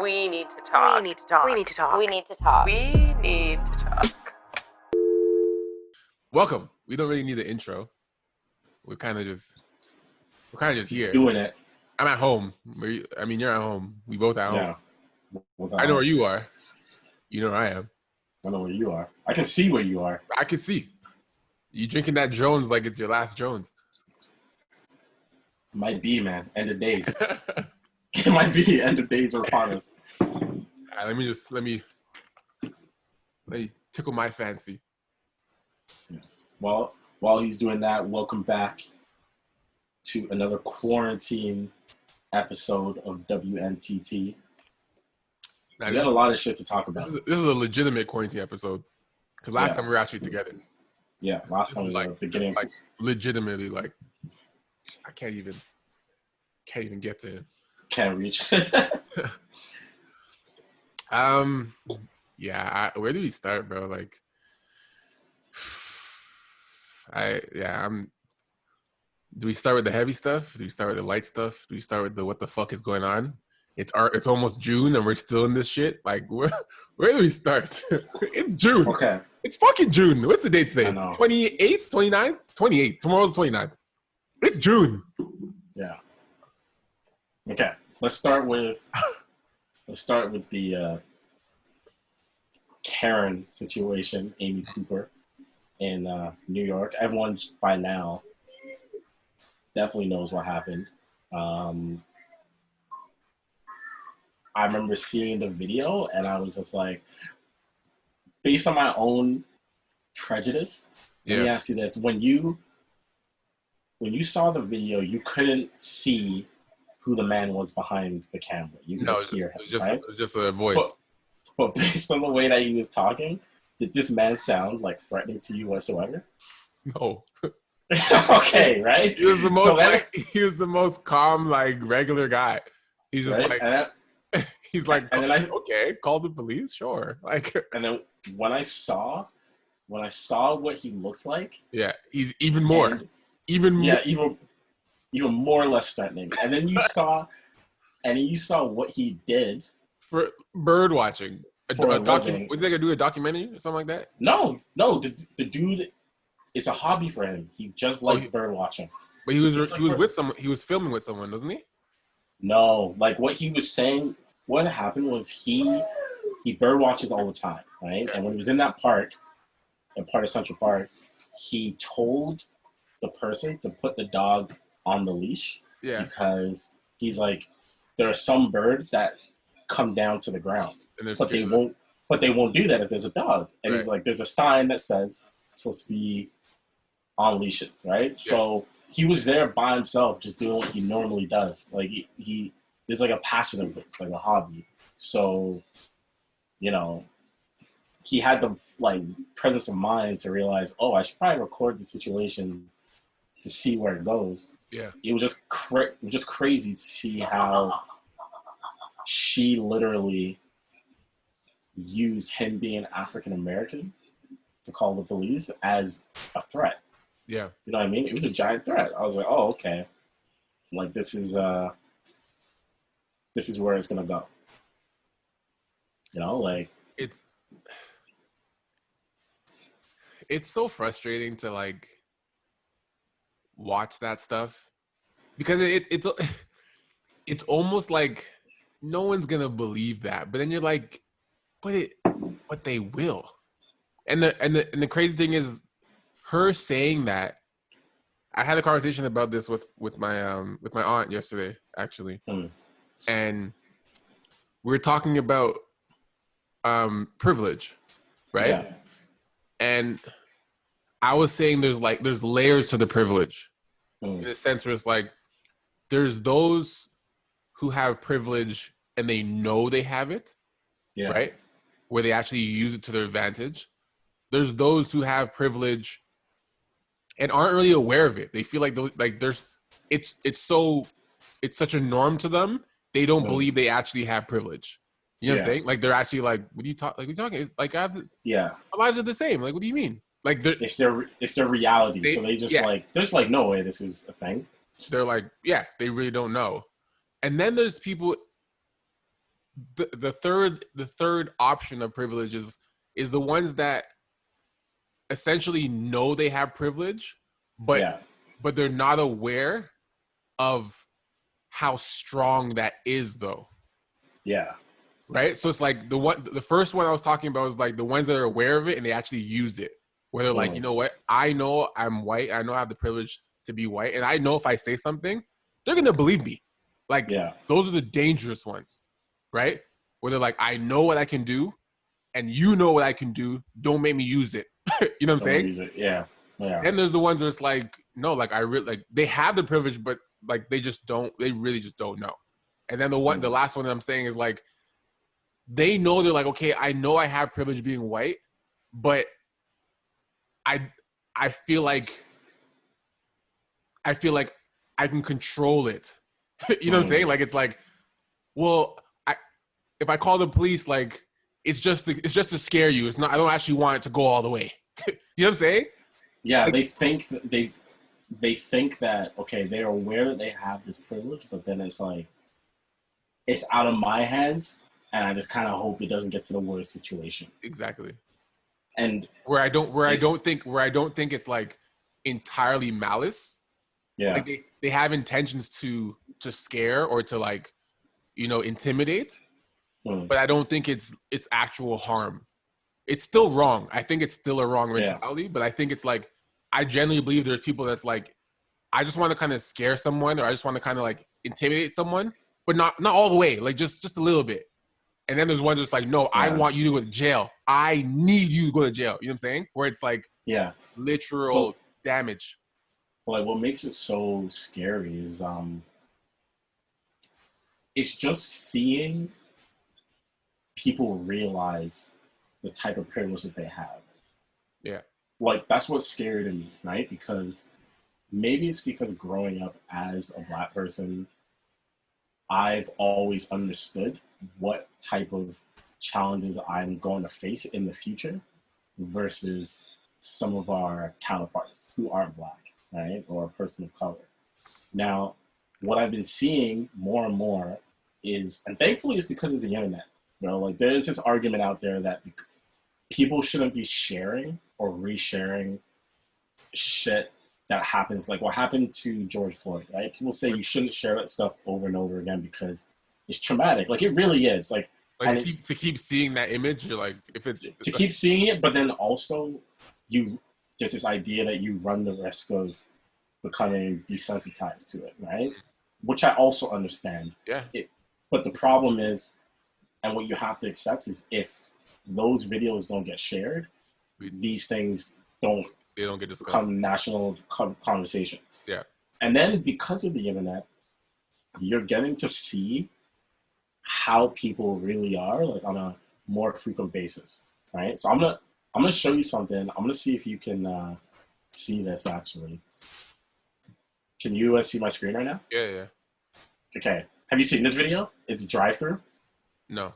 We need to talk. We need to talk. We need to talk. We need to talk. We need to talk. Welcome. We don't really need an intro. We're kind of just here. Doing it. I'm at home. You're at home. We both at home. Yeah. I know where you are. You know where I am. I know where you are. I can see where you are. I can see. You drinking that Jones like it's your last Jones. Might be, man. End of days. It might be end of days are upon us. All right, let me tickle my fancy. Yes. Well, while he's doing that, welcome back to another quarantine episode of WNTT. Now, we got a lot of shit to talk about. This is a legitimate quarantine episode. Because last time we were actually together. Yeah, last time we were beginning. Like legitimately, like I can't even get to him. Can't reach. Yeah. Where do we start, bro? Like, do we start with the heavy stuff? Do we start with the light stuff? Do we start with the what the fuck is going on? It's almost June and we're still in this shit. Like, where do we start? It's June. Okay. It's fucking June. What's the date today? 28th, 29th? 28th. Tomorrow's 29th. It's June. Yeah. Okay. Let's start with the Karen situation, Amy Cooper in New York. Everyone by now definitely knows what happened. I remember seeing the video and I was just like, based on my own prejudice, let me ask you this. When you saw the video, you couldn't see who the man was behind the camera. You could just hear him, right? It was just a voice. But based on the way that he was talking, did this man sound like threatening to you whatsoever? No. Okay, right? He was the most calm, like regular guy. He's just okay, call the police, sure. Like, and then when I saw what he looks like, he's even more or less threatening. And then you saw what he did for bird watching. Was he gonna do a documentary or something like that? No. The dude, it's a hobby for him. He just likes bird watching. But he was with someone. He was filming with someone, wasn't he? No, like what he was saying. What happened was he bird watches all the time, right? And when he was in that park, in part of Central Park, he told the person to put the dog on the leash. Yeah. Because he's like, there are some birds that come down to the ground, but they won't do that if there's a dog. And he's like, there's a sign that says it's supposed to be on leashes, right? Yeah. So he was there by himself, just doing what he normally does. Like he it's like a passion of his, like a hobby. So, he had the presence of mind to realize, I should probably record the situation to see where it goes. Yeah, it was just crazy to see how she literally used him being African American to call the police as a threat. Yeah, you know what I mean? It was a giant threat. I was like, oh, okay, like this is where it's gonna go. It's so frustrating to watch that stuff because it's almost like no one's gonna believe that, but then you're like, but they will. And the crazy thing is, her saying that. I had a conversation about this with my aunt yesterday, actually. And we were talking about privilege, right? Yeah. And I was saying there's layers to the privilege in a sense where it's like there's those who have privilege and they know they have it, right? Where they actually use it to their advantage. There's those who have privilege and aren't really aware of it. They feel like it's such a norm to them. They don't believe they actually have privilege. You know what I'm saying? Like they're actually like, what are you talking? It's like our lives are the same. Like, what do you mean? Like it's their reality. So they just there's no way this is a thing. They're like, they really don't know. And then there's people the third option of privilege is the ones that essentially know they have privilege, but they're not aware of how strong that is, though. Yeah. Right. So it's like the first one I was talking about was like the ones that are aware of it and they actually use it. Where they're like, you know what? I know I'm white. I know I have the privilege to be white, and I know if I say something, they're gonna believe me. Like, those are the dangerous ones, right? Where they're like, I know what I can do, and you know what I can do. Don't make me use it. You know what I'm saying? Use it. Yeah. Then there's the ones where it's like, no, like I really like they have the privilege, but like they just don't. They really just don't know. And then the last one that I'm saying is like, they know they're like, okay, I know I have privilege being white, but I feel like I can control it. You know what I'm saying? Like it's like, well, if I call the police, like it's just to scare you. It's not. I don't actually want it to go all the way. You know what I'm saying? Yeah, like, they think that, okay, they're aware that they have this privilege, but then it's like, it's out of my hands, and I just kind of hope it doesn't get to the worst situation. Exactly. And where I don't think it's like entirely malice. Yeah. Like they have intentions to scare or to like, intimidate, but I don't think it's actual harm. It's still wrong. I think it's still a wrong mentality, but I think it's like, I genuinely believe there's people that's like, I just want to kind of scare someone, or I just want to kind of like intimidate someone, but not all the way, like just a little bit. And then there's ones that's like, no, I want you to go to jail. I need you to go to jail. You know what I'm saying? Where it's like literal damage. Like what makes it so scary is it's just seeing people realize the type of privilege that they have. Yeah. Like that's what's scary to me, right? Because maybe it's because growing up as a Black person, I've always understood what type of challenges I'm going to face in the future versus some of our counterparts who aren't Black, right? Or a person of color. Now, what I've been seeing more and more is, and thankfully it's because of the internet, like there's this argument out there that people shouldn't be sharing or resharing shit that happens, like what happened to George Floyd, right? People say you shouldn't share that stuff over and over again because it's traumatic. Like it really is. Like and to keep seeing that image, you're like, if it's to keep seeing it, but then also there's this idea that you run the risk of becoming desensitized to it, right? Which I also understand. Yeah. But the problem is, and what you have to accept is, if those videos don't get shared, these things don't get discussed. Become national conversation. Yeah. And then because of the internet, you're getting to see how people really are, like on a more frequent basis, right? So I'm gonna show you something. I'm gonna see if you can see this actually. Can you see my screen right now? Yeah. Okay. Have you seen this video? It's drive-through. No.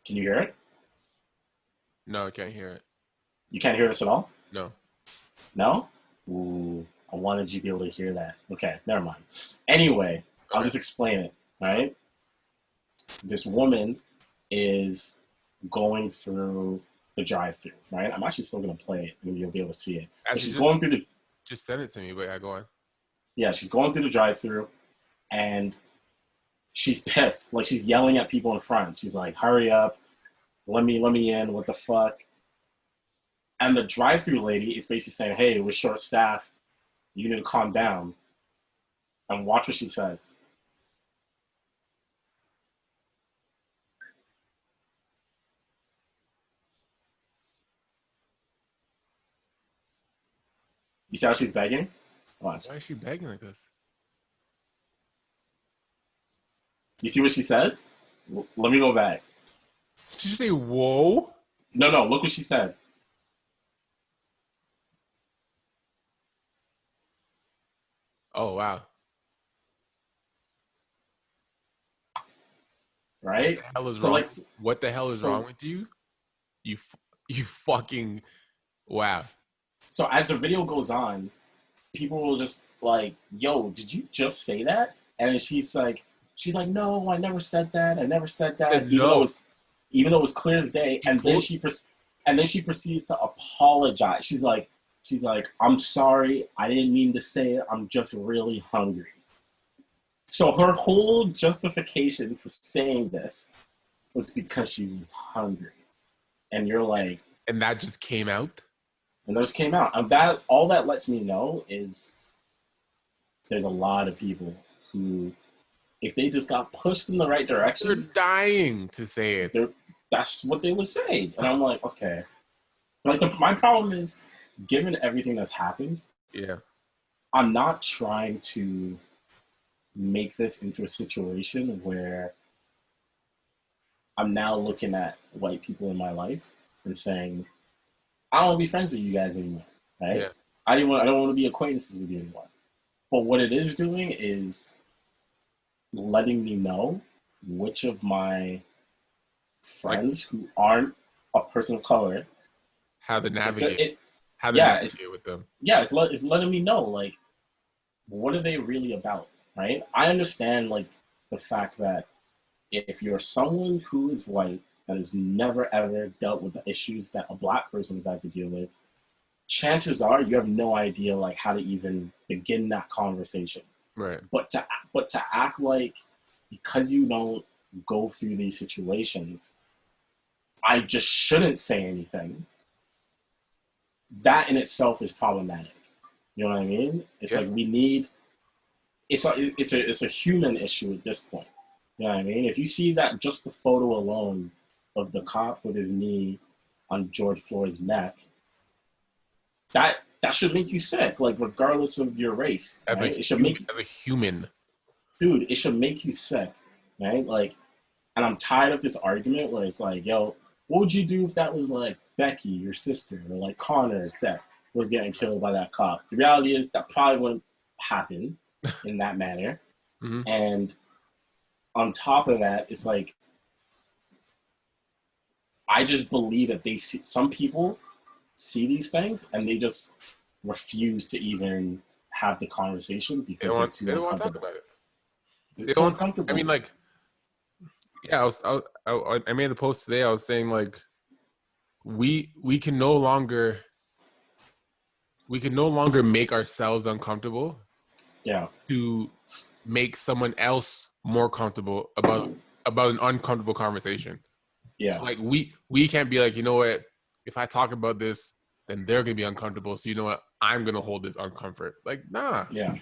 Can you hear it? No, I can't hear it. You can't hear this at all? No. No? Ooh, I wanted you to be able to hear that. Okay, never mind. Anyway, I'll just explain it, right? This woman is going through the drive-through, right? I'm actually still going to play it, and you'll be able to see it. She's going through the... Just send it to me, but yeah, go on. Yeah, she's going through the drive-through, and she's pissed. Like, she's yelling at people in front. She's like, hurry up. Let me in. What the fuck? And the drive-through lady is basically saying, hey, we're short-staffed. You need to calm down. And watch what she says. You see how she's begging? Watch. Why is she begging like this? You see what she said? Let me go back. Did she say, whoa? No, look what she said. Oh, wow. Right? What the hell is wrong with you? You fucking... Wow. So as the video goes on, people will just like, yo, did you just say that? And then she's like, She's like, no, I never said that. I never said that. Said Even though no. it was clear as day. And then she proceeds to apologize. She's like, I'm sorry. I didn't mean to say it. I'm just really hungry. So her whole justification for saying this was because she was hungry. And you're like... And that just came out? And those came out. And all that lets me know is there's a lot of people who, if they just got pushed in the right direction... They're dying to say it. That's what they would say. And I'm like, okay. Like, my problem is, given everything that's happened, I'm not trying to make this into a situation where I'm now looking at white people in my life and saying, I don't want to be friends with you guys anymore, right? Yeah. I don't want to be acquaintances with you anymore. But what it is doing is letting me know which of my friends who aren't a person of color, how to navigate with them. Yeah, it's letting me know, like, what are they really about, right? I understand, like, the fact that if you're someone who is white that has never ever dealt with the issues that a black person has had to deal with, chances are you have no idea, like, how to even begin that conversation. Right. But to act like because you don't go through these situations, I just shouldn't say anything. That in itself is problematic. You know what I mean? It's like we need. It's a human issue at this point. You know what I mean? If you see that, just the photo alone of the cop with his knee on George Floyd's neck, that should make you sick. Like, regardless of your race, as right? It should make as a human, dude. It should make you sick, right? Like, and I'm tired of this argument where it's like, yo, what would you do if that was like Becky, your sister, or like Connor that was getting killed by that cop? The reality is that probably wouldn't happen in that manner. Mm-hmm. And on top of that, it's like, I just believe that some people see these things and they just refuse to even have the conversation because they don't want to talk about it. They don't want to. I mean, like, yeah, I made a post today. I was saying, like, we can no longer make ourselves uncomfortable. Yeah. To make someone else more comfortable about an uncomfortable conversation. Yeah. So, like, we can't be like, you know what, if I talk about this, then they're gonna be uncomfortable. So you know what, I'm gonna hold this uncomfort. Like, nah. Yeah.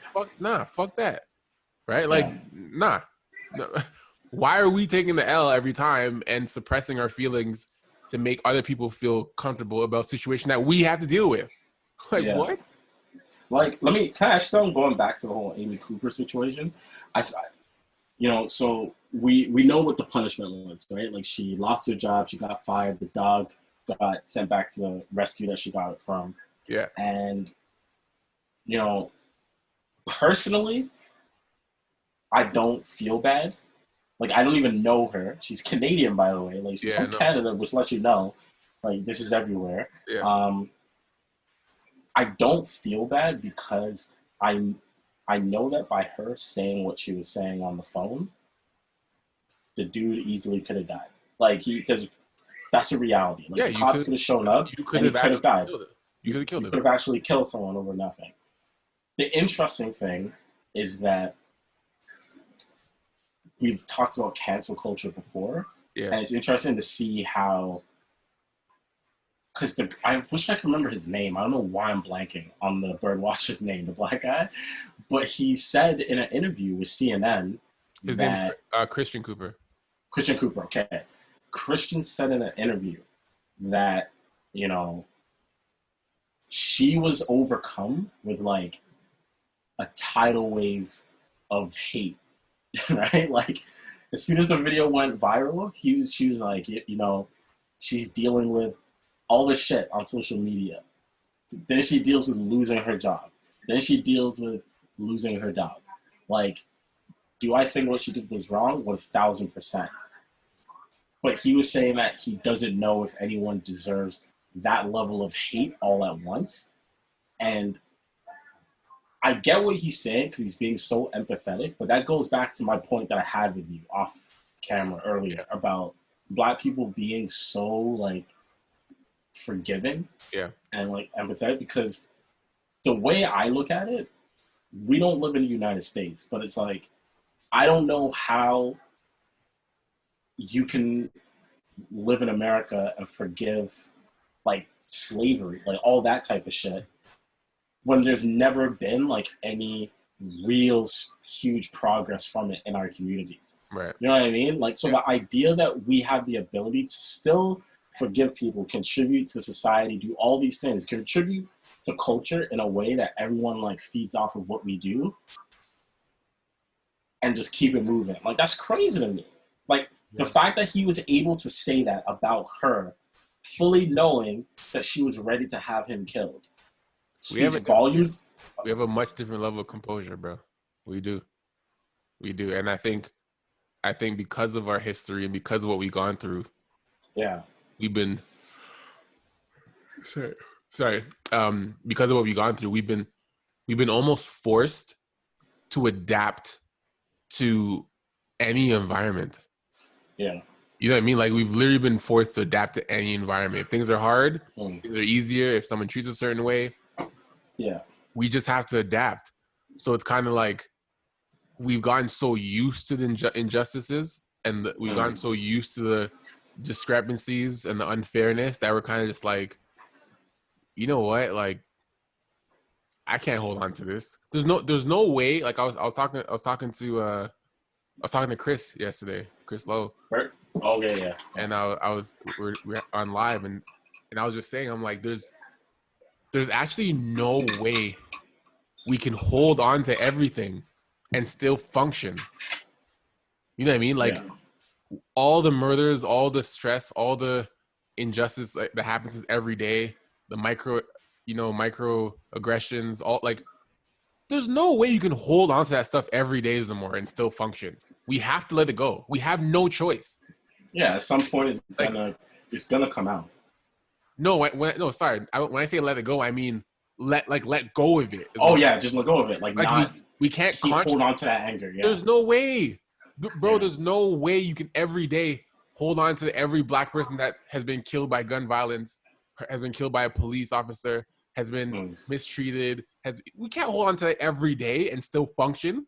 Fuck that. Right? Like, nah. No. Why are we taking the L every time and suppressing our feelings to make other people feel comfortable about a situation that we have to deal with? Like, what? Like, can I ask something going back to the whole Amy Cooper situation? So we know what the punishment was, right? Like, she lost her job, she got fired, the dog got sent back to the rescue that she got it from. Yeah. And, personally, I don't feel bad. Like, I don't even know her. She's Canadian, by the way. Like, she's from Canada, which lets you know, like, this is everywhere. Yeah. I don't feel bad because I know that by her saying what she was saying on the phone, the dude easily could have died. Like, because that's a reality. Like, the cops could have shown up and he could have died. You could have killed him. You could have actually killed someone over nothing. The interesting thing is that we've talked about cancel culture before, and it's interesting to see how. Because I wish I could remember his name. I don't know why I'm blanking on the birdwatcher's name, the black guy. But he said in an interview with CNN his name's Christian Cooper. Christian Cooper, okay. Christian said in an interview that, she was overcome with, like, a tidal wave of hate, right? Like, as soon as the video went viral, she was like, she's dealing with all this shit on social media. Then she deals with losing her job. Then she deals with losing her dog. Like, do I think what she did was wrong? 1,000%. But he was saying that he doesn't know if anyone deserves that level of hate all at once. And I get what he's saying because he's being so empathetic, but that goes back to my point that I had with you off camera earlier about Black people being so like forgiving and like empathetic, because the way I look at it, we don't live in the United States, but it's like, I don't know how you can live in America and forgive like slavery, like all that type of shit, when there's never been like any real huge progress from it in our communities. Right. You know what I mean? Like, so the idea that we have the ability to still forgive people, contribute to society, do all these things, contribute to culture in a way that everyone like feeds off of what we do and just keep it moving. Like, that's crazy to me. Like, the fact that he was able to say that about her, fully knowing that she was ready to have him killed, speaks volumes. We have a much different level of composure, bro. We do. And I think because of our history and because of what we've gone through, we've been because of what we've gone through, we've been almost forced to adapt to any environment. Yeah. You know what I mean? Like, we've literally been forced to adapt to any environment. If things are hard, things are easier. If someone treats a certain way, we just have to adapt. So it's kind of like we've gotten so used to the injustices, and we've gotten so used to the discrepancies and the unfairness that we're kind of just like, you know what? Like, I can't hold on to this. There's no way. Like, I was talking to Chris yesterday, Chris Lowe. Oh yeah. And we're on live, and I was just saying, I'm like, there's actually no way we can hold on to everything and still function. You know what I mean? Like, all the murders, all the stress, all the injustice that happens every day, the micro aggressions, all, like, there's no way you can hold on to that stuff every day anymore and still function. We have to let it go. We have no choice. Yeah, at some point it's gonna come out. No, when I say let it go, I mean let go of it. Oh yeah, just let go of it. Like not we can't hold on to that anger. Yeah. There's no way, bro. There's no way you can every day hold on to every Black person that has been killed by gun violence, has been killed by a police officer, has been mistreated. We can't hold on to it every day and still function.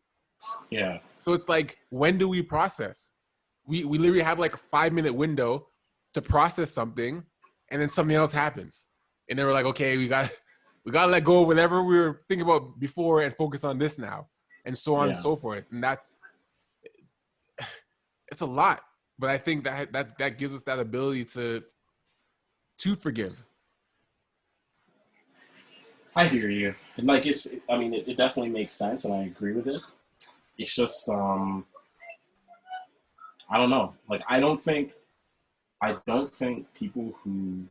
Yeah. So it's like, when do we process? We literally have like a 5-minute window to process something, and then something else happens, and then we're like, okay, we gotta let go of whatever we were thinking about before and focus on this now, and so on and so forth. And it's a lot, but I think that gives us that ability to forgive. I hear you. Like, it definitely makes sense, and I agree with it. It's just, I don't know. Like, I don't think people who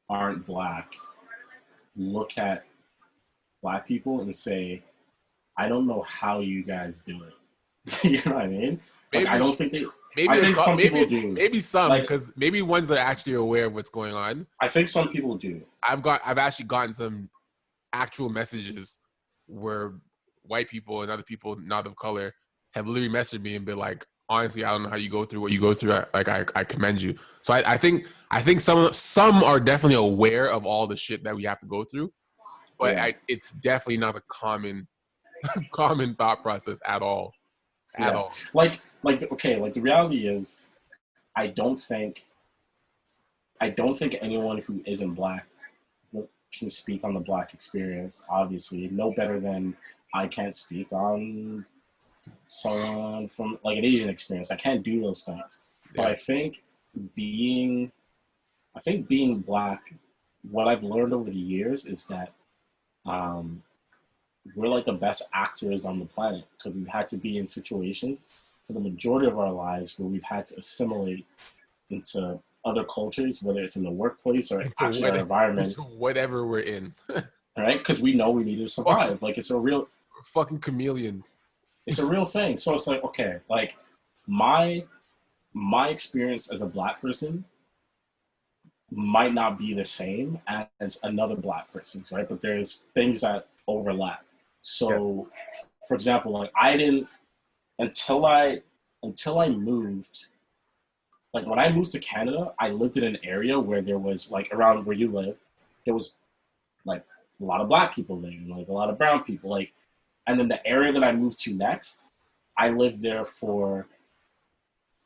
aren't Black look at Black people and say, I don't know how you guys do it. You know what I mean? Like, I don't think they. I think some people do. Maybe some, like, because maybe ones that are actually aware of what's going on. I think some people do. I've actually gotten some actual messages where white people and other people not of color have literally messaged me and been like, honestly, I don't know how you go through what you go through. I commend you. So I think some are definitely aware of all the shit that we have to go through, but it's definitely not a common thought process at all. At all. Like the reality is, I don't think anyone who isn't Black can speak on the Black experience, obviously, no better than I can't speak on someone from like an Asian experience. I can't do those things. But I think being Black, what I've learned over the years is that we're like the best actors on the planet, because we've had to be in situations for the majority of our lives where we've had to assimilate into other cultures, whether it's in the workplace or actually our environment, whatever we're in. Right? Because we know we need to survive. Like, it's a real, we're fucking chameleons. It's a real thing. So it's like, okay, like my experience as a Black person might not be the same as another Black person's, right? But there's things that overlap. So, for example, like I didn't until I moved. Like when I moved to Canada, I lived in an area where there was like around where you live, there was like a lot of black people there, and like a lot of brown people, like, and then the area that I moved to next, I lived there for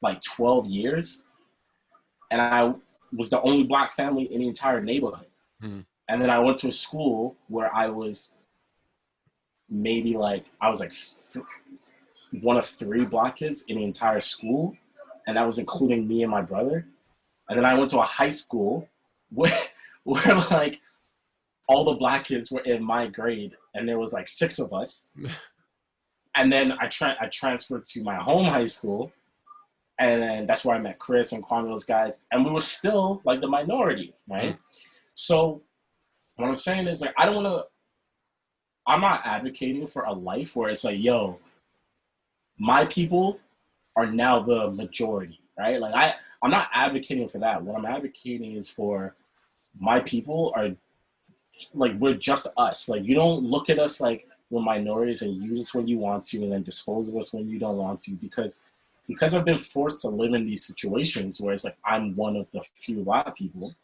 like 12 years, and I was the only black family in the entire neighborhood. And then I went to a school where I was maybe like one of 3 black kids in the entire school, and that was including me and my brother. And then I went to a high school where like all the black kids were in my grade, and there was like 6 of us. And then I transferred to my home high school, and then that's where I met Chris and Kwame, those guys, and we were still like the minority, right? So what I'm saying is like I'm not advocating for a life where it's like, yo, my people are now the majority, right? Like I'm not advocating for that. What I'm advocating is for my people are like, we're just us. Like, you don't look at us like we're minorities and use us when you want to and then dispose of us when you don't want to, because I've been forced to live in these situations where it's like I'm one of the few black people.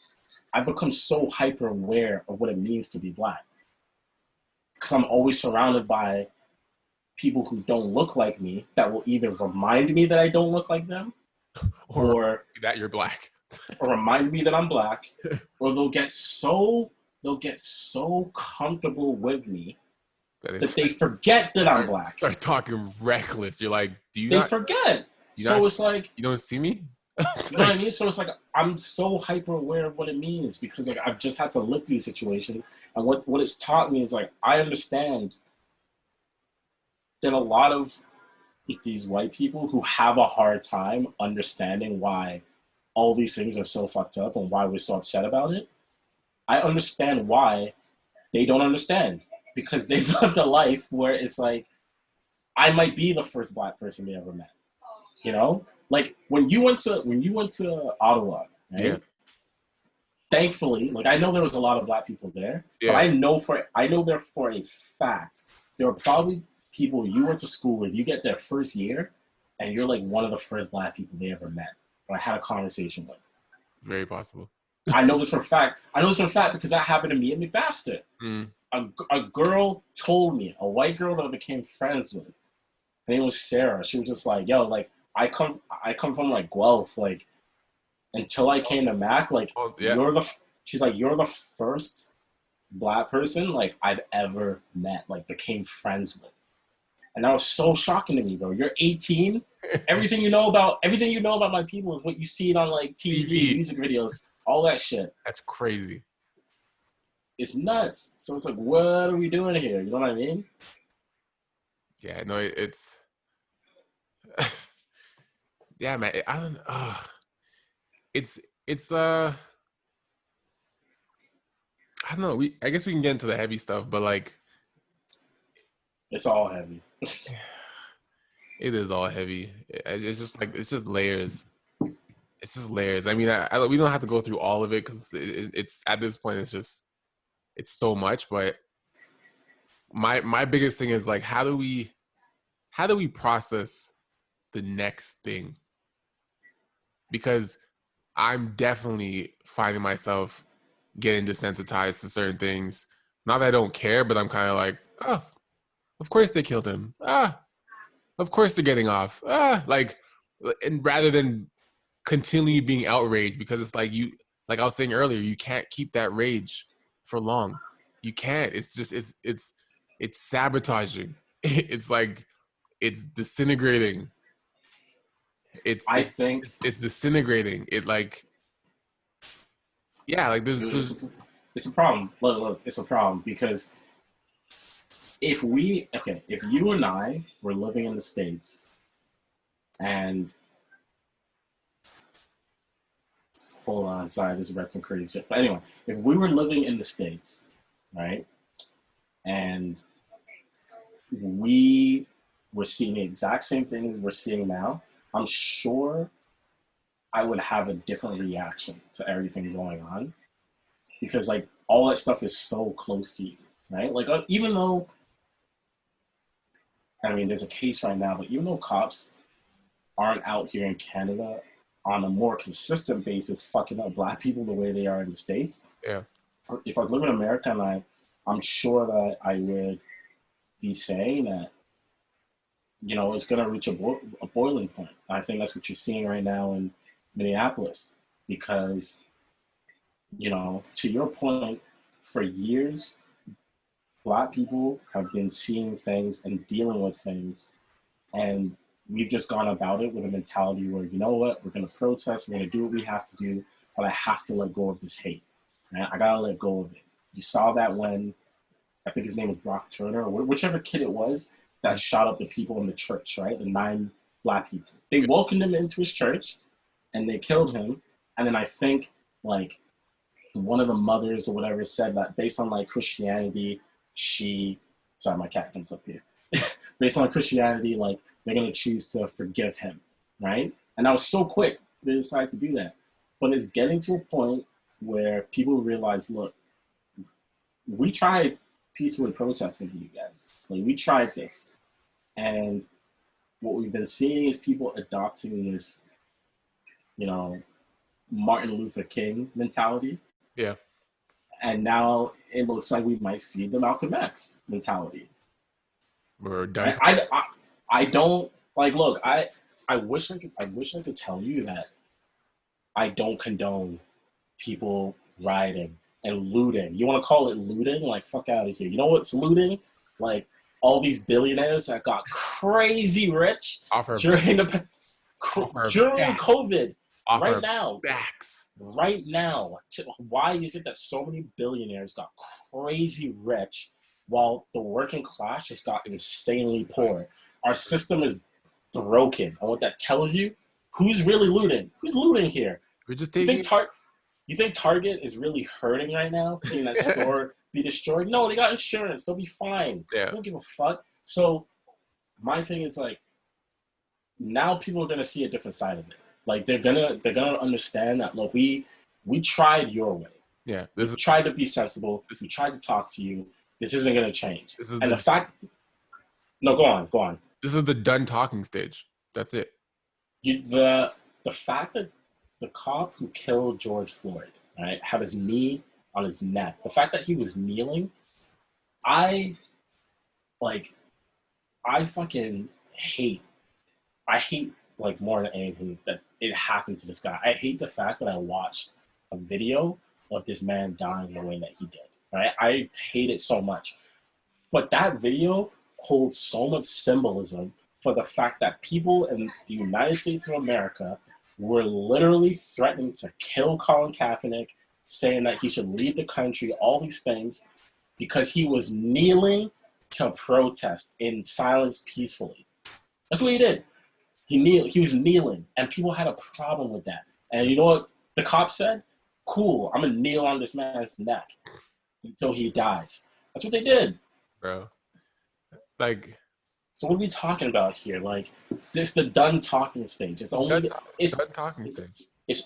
I've become so hyper aware of what it means to be black, because I'm always surrounded by people who don't look like me that will either remind me that I don't look like them, or that you're black, or remind me that I'm black, or they'll get so comfortable with me that they forget that I'm black. Start talking reckless. You're like, forget. It's like, you don't see me? You know what I mean? So it's like I'm so hyper aware of what it means, because like I've just had to live through these situations, and what it's taught me is like I understand that a lot of these white people who have a hard time understanding why all these things are so fucked up and why we're so upset about it, I understand why they don't understand, because they've lived a life where it's like I might be the first black person they ever met. You know? Like when you went to Ottawa, right? Yeah. Thankfully, like I know there was a lot of black people there, yeah. but I know there for a fact there were probably people you went to school with, you get their first year, and you're like one of the first black people they ever met or I had a conversation with. Very possible. I know this for a fact. Because that happened to me at McMaster. A girl told me, a white girl that I became friends with, her name was Sarah. She was just like, yo, like I come from like Guelph, like until I came to Mac, like she's like, you're the first black person like I've ever met, like became friends with. And that was so shocking to me, bro. You're 18. Everything you know about my people is what you see it on like TV, music videos, all that shit. That's crazy. It's nuts. So it's like, what are we doing here? You know what I mean? Yeah, no, it's yeah, man. I don't. It's I don't know. I guess we can get into the heavy stuff, but like, it's all heavy. It is all heavy. It's just like it's just layers. It's just layers. I mean, we don't have to go through all of it because it's at this point it's so much. But my biggest thing is like how do we process the next thing? Because I'm definitely finding myself getting desensitized to certain things. Not that I don't care, but I'm kind of like, oh, of course they killed him. Of course they're getting off. Like, and rather than continually being outraged, because it's like like I was saying earlier, you can't keep that rage for long. You can't. It's just it's sabotaging. It's like it's disintegrating. It's disintegrating. It like, yeah, like there's it's a problem. Look, it's a problem because if you and I were living in the States and hold on, sorry, I just read some crazy shit. But anyway, if we were living in the States, right, and we were seeing the exact same things we're seeing now, I'm sure I would have a different reaction to everything going on because like all that stuff is so close to you. right? Like, even though, I mean, there's a case right now, but even though cops aren't out here in Canada on a more consistent basis fucking up black people the way they are in the States, Yeah. if I was living in America, and I'm sure that I would be saying that, you know, it's going to reach a boiling point. I think that's what you're seeing right now in Minneapolis, because, you know, to your point, for years, black people have been seeing things and dealing with things, and we've just gone about it with a mentality where, you know what, we're going to protest, we're going to do what we have to do, but I have to let go of this hate. Right? I got to let go of it. You saw that when, I think his name was Brock Turner, or whichever kid it was that shot up the people in the church, right? The 9 black people. They welcomed him into his church, and they killed him. And then I think, like, one of the mothers or whatever said that based on, like, Christianity, sorry, my cat comes up here. Based on Christianity, like, they're going to choose to forgive him, right? And that was so quick. They decided to do that. But it's getting to a point where people realize, look, we tried peacefully protesting for you guys. Like, we tried this. And what we've been seeing is people adopting this, you know, Martin Luther King mentality. Yeah. And now it looks like we might see the Malcolm X mentality. We're done. Right? I don't, like, look, I wish I could tell you that I don't condone people rioting and looting. You want to call it looting? Like, fuck out of here. You know what's looting? Like, all these billionaires that got crazy rich during COVID. Right now. Backs. Right now. Why is it that so many billionaires got crazy rich while the working class just got insanely poor? Our system is broken. And what that tells you, who's really looting? Who's looting here? We're just taking... You think Target is really hurting right now, seeing that store be destroyed? No, they got insurance. They'll be fine. Yeah. They don't give a fuck. So my thing is, like, now people are gonna see a different side of it. Like, they're gonna understand that, look, we tried your way. Yeah. We tried to be sensible. We tried to talk to you. This isn't gonna change. The fact that, no, go on. This is the done talking stage. That's it. The fact that the cop who killed George Floyd, right, had his knee on his neck, the fact that he was kneeling, I fucking hate, like, more than anything, that it happened to this guy. I hate the fact that I watched a video of this man dying the way that he did, right? I hate it so much. But that video holds so much symbolism for the fact that people in the United States of America were literally threatening to kill Colin Kaepernick, saying that he should leave the country, all these things, because he was kneeling to protest in silence peacefully. That's what he did. He was kneeling, and people had a problem with that. And you know what the cop said? Cool, I'm going to kneel on this man's neck until he dies. That's what they did. Bro. Like... So what are we talking about here? Like, this the done talking stage. It's only done talking stage. It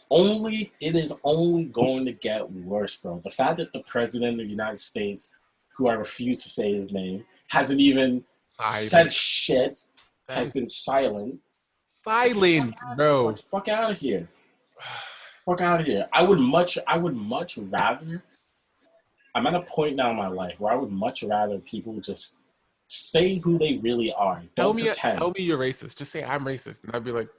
is only going to get worse, bro. The fact that the president of the United States, who I refuse to say his name, hasn't even said shit, has been silent. Silent, bro. Fuck out of here. Fuck out of here. I would much rather. I'm at a point now in my life where I would much rather people just say who they really are. Don't pretend. Tell me you're racist. Just say I'm racist, and I'd be like,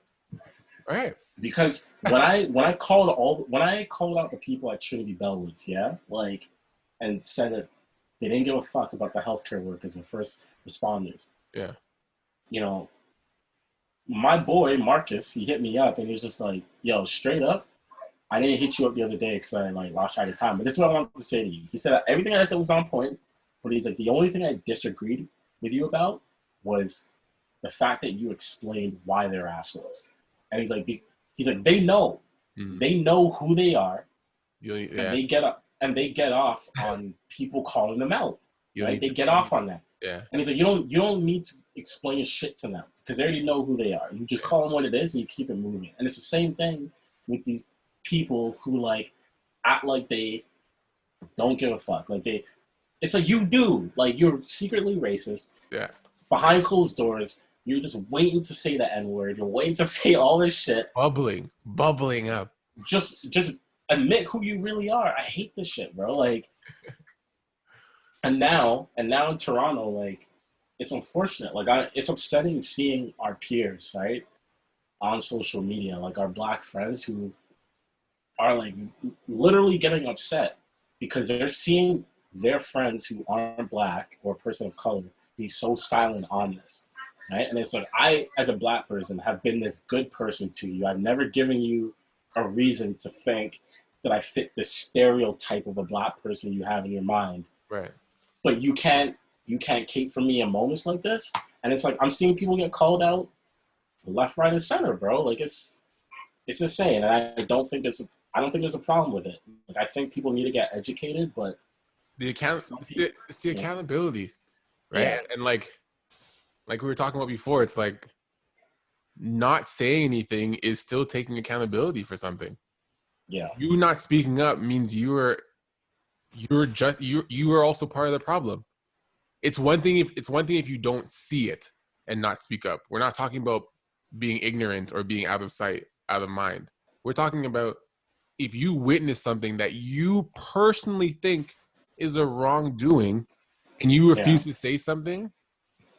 all right. Because when I called out the people at Trinity Bellwoods, yeah, like, and said that they didn't give a fuck about the healthcare workers and first responders. Yeah. You know, my boy Marcus, he hit me up and he was just like, "Yo, straight up, I didn't hit you up the other day because I, like, lost track of time. But this is what I wanted to say to you." He said everything I said was on point, but he's like, the only thing I disagreed with you about was the fact that you explained why they're assholes. And he's like, they know. Mm-hmm. They know who they are. Yeah. And they get off on people calling them out. Right? They get off on that. Yeah. And he's like, you don't need to explain shit to them because they already know who they are. You just call them what it is and you keep it moving. And it's the same thing with these people who, like, act like they don't give a fuck. Like, It's like you do. Like, you're secretly racist. Yeah. Behind closed doors, you're just waiting to say the N-word. You're waiting to say all this shit. Bubbling up. Just admit who you really are. I hate this shit, bro. Like, and now in Toronto, like, it's unfortunate. Like, it's upsetting seeing our peers, right, on social media, like our black friends who are like literally getting upset because they're seeing their friends who aren't black or a person of color be so silent on this, right? And it's like, I, as a black person, have been this good person to you. I've never given you a reason to think that I fit this stereotype of a black person you have in your mind. Right. But you can't cape for me in moments like this. And it's like, I'm seeing people get called out left, right, and center, bro. Like, it's insane. And I don't think there's a problem with it. Like, I think people need to get educated, but it's the accountability, right? Yeah. And like we were talking about before, it's like not saying anything is still taking accountability for something. Yeah. You not speaking up means you are also part of the problem. It's one thing if you don't see it and not speak up. We're not talking about being ignorant or being out of sight, out of mind. We're talking about if you witness something that you personally think is a wrongdoing and you refuse to say something,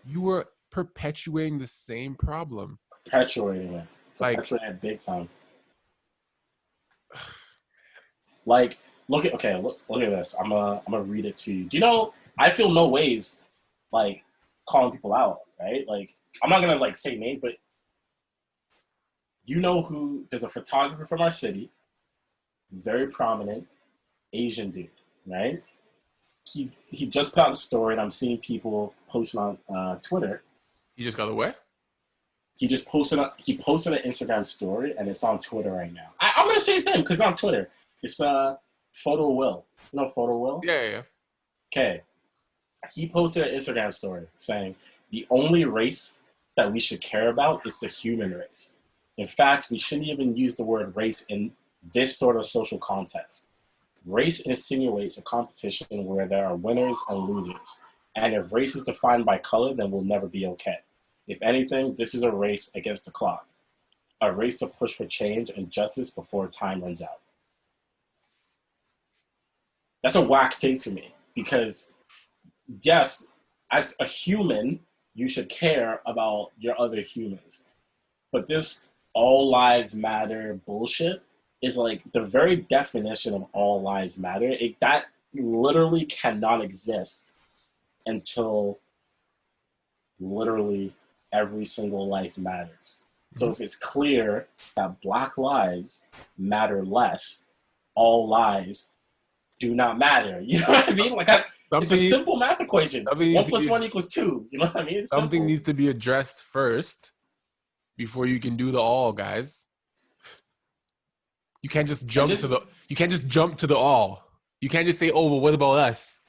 you are perpetuating the same problem. Perpetuating it. Like, Perpetuating it big time. Like, look at this. I'm gonna read it to you. Do you know, I feel no ways like calling people out, right? Like, I'm not gonna like say name, but you know who, there's a photographer from our city, very prominent Asian dude, right? He just put out a story, and I'm seeing people posting on Twitter. He just got away? He posted an Instagram story, and it's on Twitter right now. I'm gonna say his name because it's on Twitter. It's Photo Will. You know Photo Will? Yeah. Okay. He posted an Instagram story saying the only race that we should care about is the human race. In fact, we shouldn't even use the word race in this sort of social context. Race insinuates a competition where there are winners and losers. And if race is defined by color, then we'll never be okay. If anything, this is a race against the clock. A race to push for change and justice before time runs out. That's a whack take to me, because yes, as a human, you should care about your other humans. But this all lives matter bullshit is like the very definition of all lives matter. That literally cannot exist until literally every single life matters. So if it's clear that Black lives matter less, all lives do not matter. You know what I mean? Like, it's a simple math equation. 1 + 1 = 2. You know what I mean? It's something simple. needs to be addressed first before you can do the all, guys. You can't just jump to the all. You can't just say, "Oh, well, what about us?"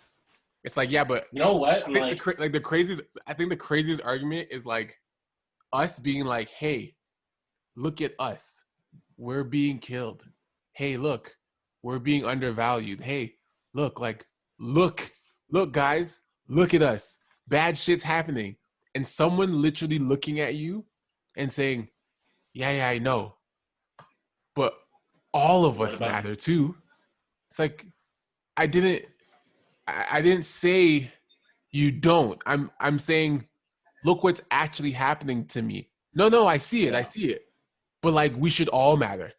It's like, yeah, but you know what? I think the craziest argument is like us being like, "Hey, look at us. We're being killed. Hey, look, we're being undervalued. Hey, look, guys, look at us. Bad shit's happening." And someone literally looking at you and saying, yeah, I know, but all of us matter too. It's like, I didn't say you don't. I'm saying, look what's actually happening to me. No, I see it. But like, we should all matter.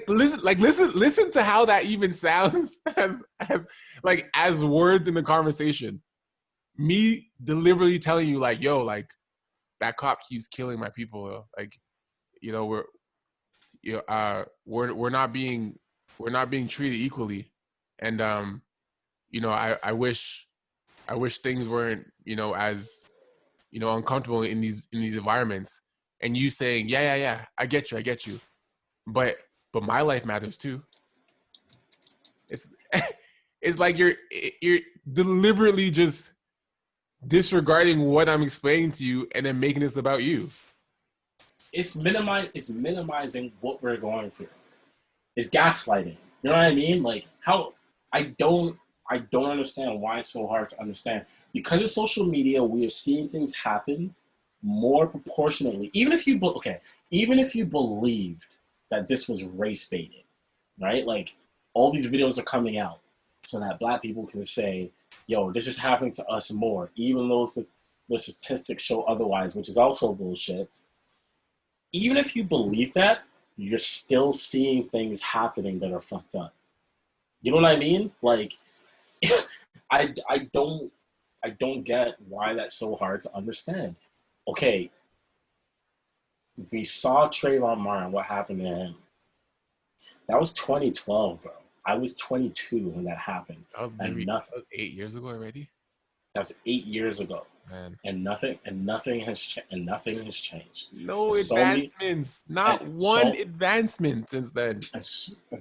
Listen to how that even sounds as words in the conversation. Me deliberately telling you, like, yo, like, that cop keeps killing my people. Like, you know, we're not being treated equally. And you know, I wish things weren't, you know, as, you know, uncomfortable in these environments. And you saying, yeah, I get you. But my life matters too. It's like you're deliberately just disregarding what I'm explaining to you and then making this about you. It's minimizing what we're going through. It's gaslighting. You know what I mean? Like, how I don't I don't understand why it's so hard to understand. Because of social media, we are seeing things happen more proportionately. Even if you believed that this was race baiting, right? Like all these videos are coming out so that black people can say, yo, this is happening to us more, even though the statistics show otherwise, which is also bullshit. Even if you believe that, you're still seeing things happening that are fucked up. You know what I mean? Like, I don't get why that's so hard to understand. Okay, we saw Trayvon Martin, what happened to him. That was 2012, bro. I was 22 when that happened. That was 8 years ago already. That was 8 years ago, man. And nothing has changed. No advancements, not one advancement since then. And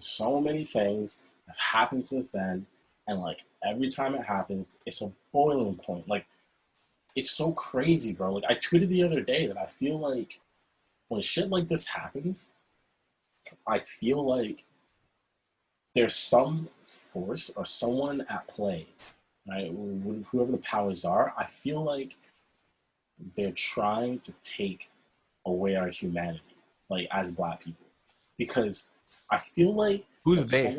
so many things have happened since then, and like every time it happens, it's a boiling point. Like it's so crazy, bro. Like I tweeted the other day that I feel like when shit like this happens, I feel like there's some force or someone at play, right? Whoever the powers are, I feel like they're trying to take away our humanity, like as black people, because I feel like who's they?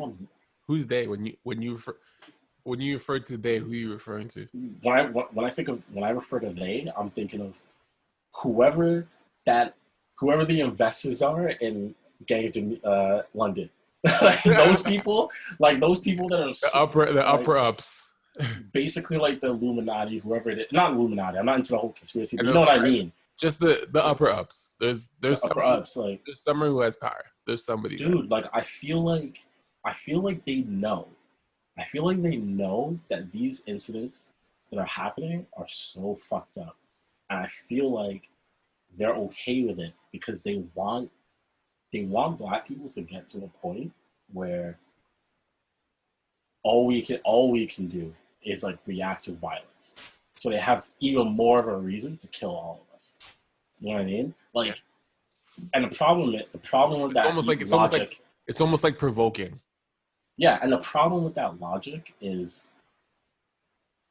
Who's they? When you refer to they, who are you referring to? When I refer to they, I'm thinking of whoever the investors are in gangs in London. Like those people that are the upper ups. Basically like the Illuminati, whoever it is. Not Illuminati, I'm not into the whole conspiracy, but you know what I mean. Just the upper ups. There's upper ups, like there's someone who has power. There's somebody. Dude, like I feel like they know. I feel like they know that these incidents that are happening are so fucked up. And I feel like they're okay with it because they want black people to get to a point where all we can do is like react to violence. So they have even more of a reason to kill all of us. You know what I mean? Like, and the problem with that it's almost like provoking. Yeah, and the problem with that logic is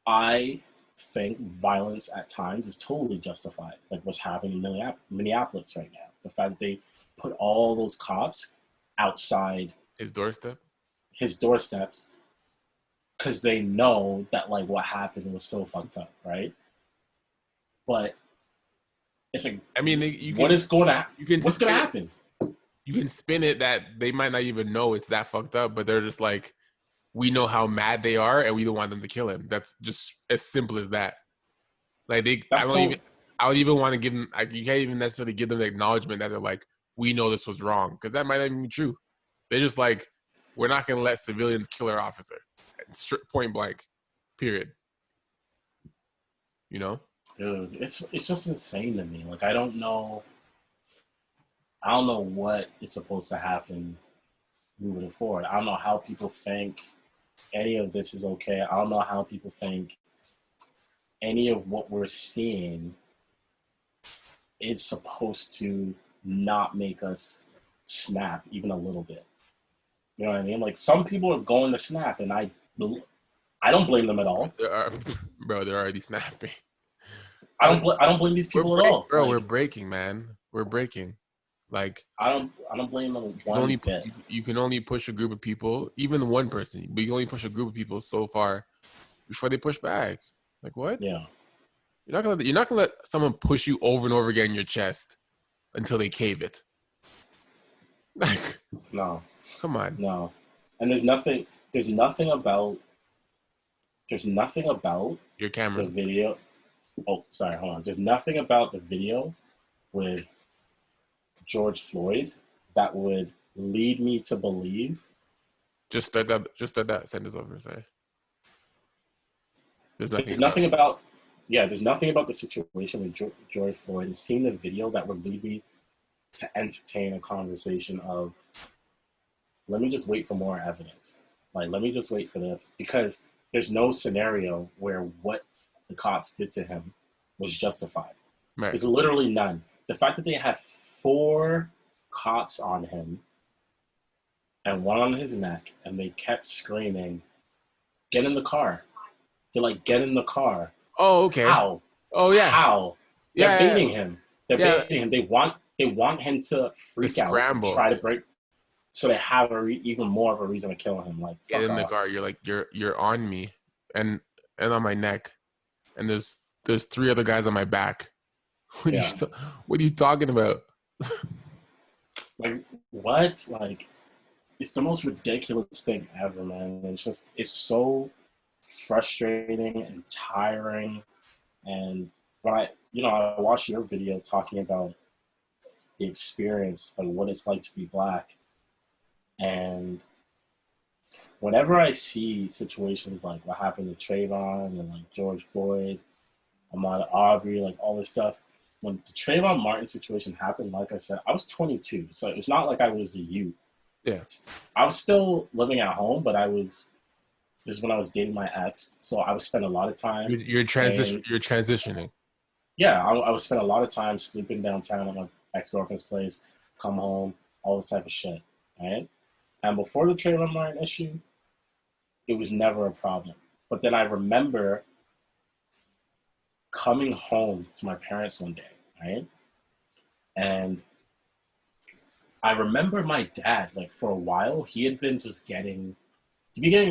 I think violence at times is totally justified, like what's happening in Minneapolis right now. The fact that they put all those cops outside his doorsteps, because they know that like what happened was so fucked up, right? But it's like, I mean, what's going to happen? You can spin it that they might not even know it's that fucked up, but they're just like, we know how mad they are, and we don't want them to kill him. That's just as simple as that. Like I don't even want to give them. You can't even necessarily give them the acknowledgement that they're like, we know this was wrong, because that might not even be true. They're just like, we're not going to let civilians kill our officer, point blank, period. You know, dude, it's just insane to me. Like I don't know what is supposed to happen moving forward. I don't know how people think any of this is okay. I don't know how people think any of what we're seeing is supposed to not make us snap even a little bit. You know what I mean? Like some people are going to snap, and I don't blame them at all. Bro, they're already snapping. I don't blame these people at all. Bro, we're breaking, man. We're breaking. Like I don't blame them one bit. You can only push a group of people, even one person, but you can only push a group of people so far before they push back. Like what? Yeah. You're not gonna let someone push you over and over again in your chest until they cave it. Like no. Come on. No. And there's nothing about your camera. The video. Oh, sorry, hold on. There's nothing about the video with George Floyd that would lead me to believe. Just start that sentence over, sorry. There's nothing about the situation with George Floyd and seeing the video that would lead me to entertain a conversation of, let me just wait for more evidence. Like, let me just wait for this, because there's no scenario where what the cops did to him was justified. Right. There's literally none. The fact that they have 4 cops on him and 1 on his neck, and they kept screaming, get in the car. They're like, get in the car. Oh, okay. How? Oh, yeah. How? They're Yeah, baiting him. They're Yeah. baiting him. They want him to freak out and scramble. try to break, so they have even more of a reason to kill him. Like, Get fuck in the off. car. You're like, you're on me, and on my neck, and there's 3 other guys on my back. What are you talking about? Like, what? Like, it's the most ridiculous thing ever, man. It's so frustrating and tiring. And when I watched your video talking about the experience, like what it's like to be black, and whenever I see situations like what happened to Trayvon and like George Floyd, Ahmaud Arbery, like all this stuff, when the Trayvon Martin situation happened, like I said, I was 22, so it's not like I was a youth. Yeah, I was still living at home, but this is when I was dating my ex, so I would spend a lot of time. You're transitioning. Yeah, I would spend a lot of time sleeping downtown at my ex-girlfriend's place, come home, all this type of shit, right? And before the Trayvon Martin issue, it was never a problem. But then I remember coming home to my parents one day, right? And I remember my dad, like for a while, he had been just getting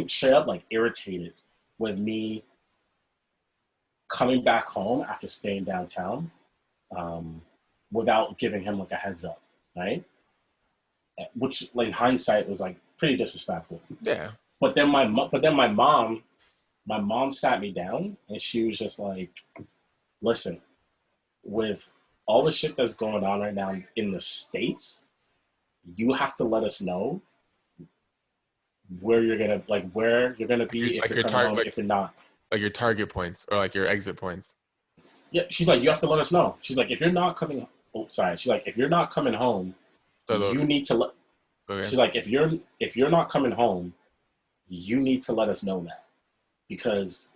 straight up like irritated with me coming back home after staying downtown without giving him like a heads up, right? Which, like in hindsight, was like pretty disrespectful. Yeah. But then my mom sat me down and she was just like, "Listen, with all the shit that's going on right now in the States, you have to let us know where you're gonna be if you're coming home, if you're not." Like your target points or like your exit points. Yeah, she's like, you have to let us know. She's like, if you're not coming, she's like, if you're not coming home, you need to let. Okay. She's like, if you're not coming home, you need to let us know that, because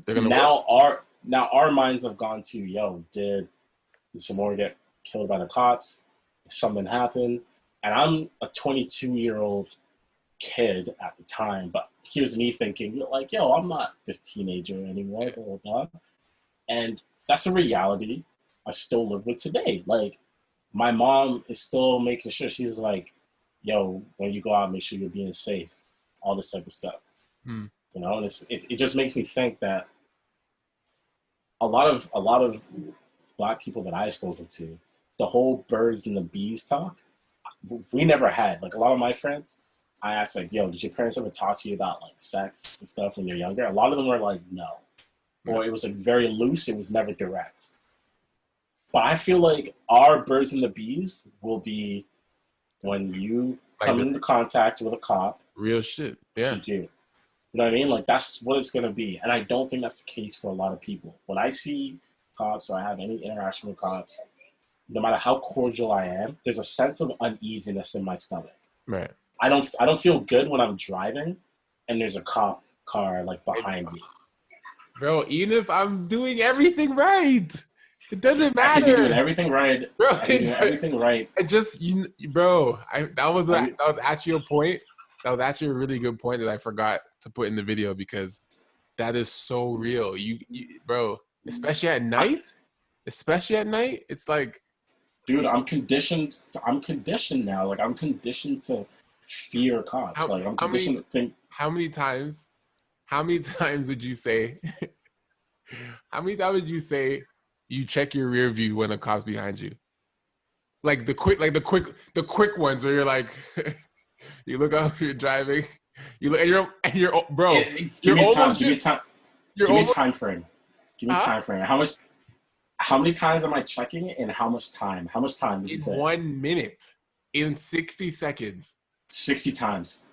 now our minds have gone to, yo, did Zamora get killed by the cops? Did something happened? And I'm a 22-year-old kid at the time, but here's me thinking like, yo, I'm not this teenager anymore, blah, blah, blah. And that's a reality I still live with today. Like, my mom is still making sure, she's like, yo, when you go out, make sure you're being safe, all this type of stuff. You know, and it just makes me think that a lot of black people that I've spoken to, the whole birds and the bees talk, we never had. Like, a lot of my friends, I asked, like, yo, did your parents ever talk to you about, like, sex and stuff when you're younger? A lot of them were like, no. Or it was, like, very loose. It was never direct. But I feel like our birds and the bees will be when you come into contact with a cop. Real shit, yeah. You do. You know what I mean? Like, that's what it's going to be. And I don't think that's the case for a lot of people. When I see cops or I have any interaction with cops, no matter how cordial I am, there's a sense of uneasiness in my stomach. Right. I don't feel good when I'm driving and there's a cop car like behind me. Bro, even if I'm doing everything right, it doesn't matter. I could be doing everything right. Bro, I could be doing everything right. It just, that was actually a point. That was actually a really good point that I forgot to put in the video, because that is so real. You bro, especially at night, it's like, dude, I'm conditioned now. Like, I'm conditioned to fear cops. I'm conditioned to think. How many times would you say? How many times would you say you check your rear view when a cop's behind you? Like the quick ones where you're like, you look up, you're driving, you look, and you're bro. Give me a time frame. Give me time frame. How many times am I checking, and how much time? How much time did you say? 1 minute. In 60 seconds. 60 times.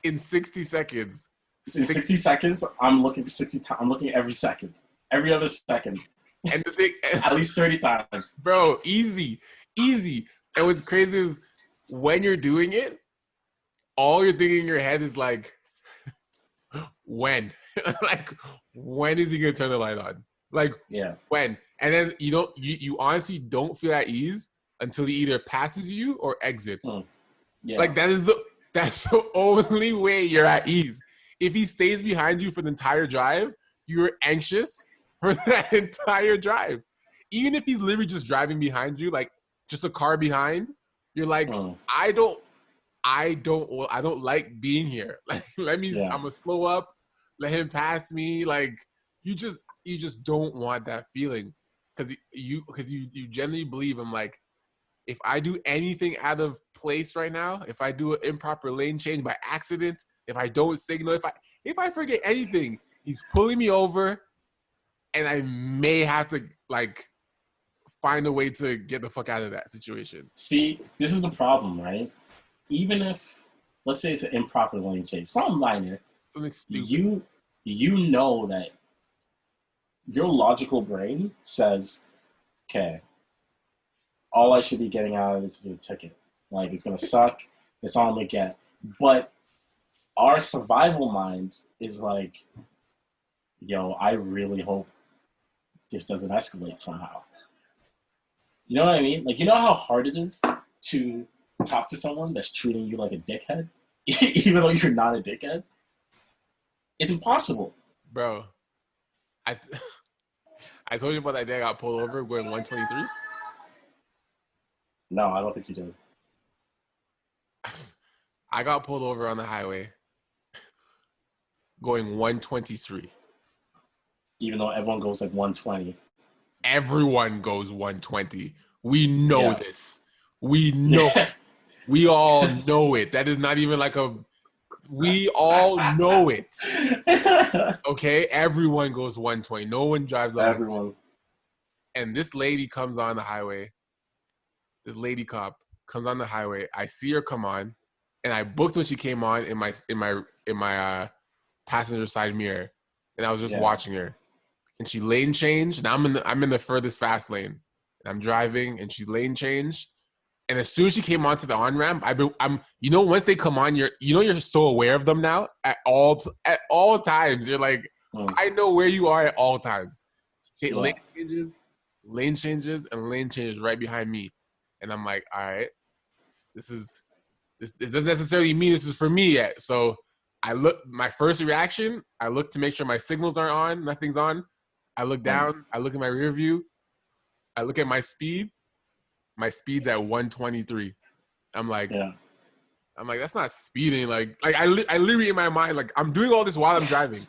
In 60 seconds. In 60 seconds, I'm looking 60 times. I'm looking every second. Every other second. And the thing, at least 30 times. Bro, easy. And what's crazy is when you're doing it, all you're thinking in your head is like, when? Like, when is he gonna turn the light on? Like, yeah, when? And then you honestly don't feel at ease until he either passes you or exits. Yeah. Like, that's the only way you're at ease. if he stays behind you for the entire drive, you're anxious for that entire drive. Even if he's literally just driving behind you, like just a car behind, you're like, I don't like being here. Like, I'm gonna slow up, let him pass me. Like, you just don't want that feeling, because you genuinely believe, I'm like, if I do anything out of place right now, if I do an improper lane change by accident, if I don't signal, if I forget anything, he's pulling me over, and I may have to like find a way to get the fuck out of that situation. See, this is the problem, right? Even if, let's say it's an improper lane change, something minor, something stupid, you know that your logical brain says, okay, all I should be getting out of this is a ticket. Like, it's gonna suck. It's all I'm gonna get. But our survival mind is like, yo, I really hope this doesn't escalate somehow. You know what I mean? Like, you know how hard it is to talk to someone that's treating you like a dickhead, even though you're not a dickhead? It's impossible. Bro, I told you about that day I got pulled over going 123. No, I don't think you did. I got pulled over on the highway going 123. Even though everyone goes like 120. Everyone goes 120. We know this. We know. We all know it. That is not even like a... We all know it. Okay? Everyone goes 120. No one drives 100. Everyone. And this lady comes on the highway. This lady cop comes on the highway. I see her come on, and I booked when she came on in my passenger side mirror, and I was just watching her. And she lane changed. Now I'm in the furthest fast lane, and I'm driving, and she lane changed. And as soon as she came onto the on ramp, I'm once they come on, you're so aware of them now at all times. You're like, I know where you are at all times. Lane changes right behind me. And I'm like, all right, this doesn't necessarily mean this is for me yet. So my first reaction, I look to make sure my signals aren't on, nothing's on. I look down, I look at my rear view, I look at my speed. My speed's at 123. I'm like, that's not speeding. Like I literally in my mind, like, I'm doing all this while I'm driving.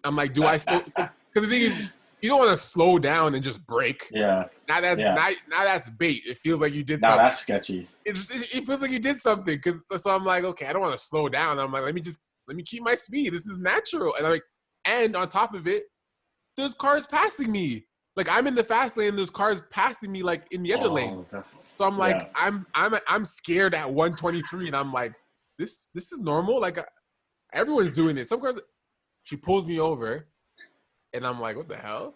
I'm like, do I slow? Because the thing is, you don't want to slow down and just brake. Yeah. Now that's bait. It feels like you did something. Now that's sketchy. It feels like you did something. So I'm like, okay, I don't want to slow down. I'm like, let me keep my speed. This is natural. And on top of it, there's cars passing me. Like, I'm in the fast lane, there's cars passing me like in the other lane. So I'm like, I'm scared at 123, and I'm like, this is normal. Like, everyone's doing it. Some cars. She pulls me over, and I'm like, what the hell?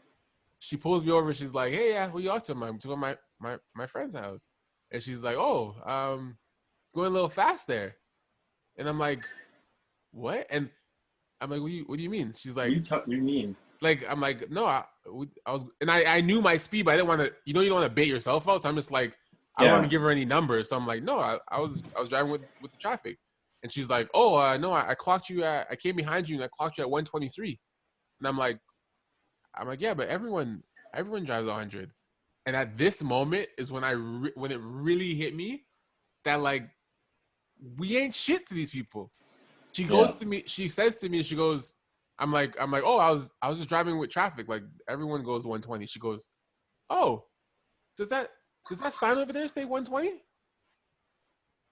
She pulls me over. She's like, hey, where you off to? I'm to my friend's house, and she's like, oh, going a little fast there, and I'm like, what? And I'm like, what do you mean? She's like, what do you mean? Like, I'm like, no, I was, and I knew my speed, but I didn't want to, you don't want to bait yourself out. So I'm just like, I don't want to give her any numbers. So I'm like, no, I was driving with the traffic. And she's like, oh, no, I clocked you I came behind you and I clocked you at 123. And I'm like, yeah, but everyone drives 100. And at this moment is when when it really hit me that, like, we ain't shit to these people. She goes to me, she says to me, she goes, I'm like, oh, I was just driving with traffic. Like, everyone goes 120. She goes, oh, does that sign over there say 120?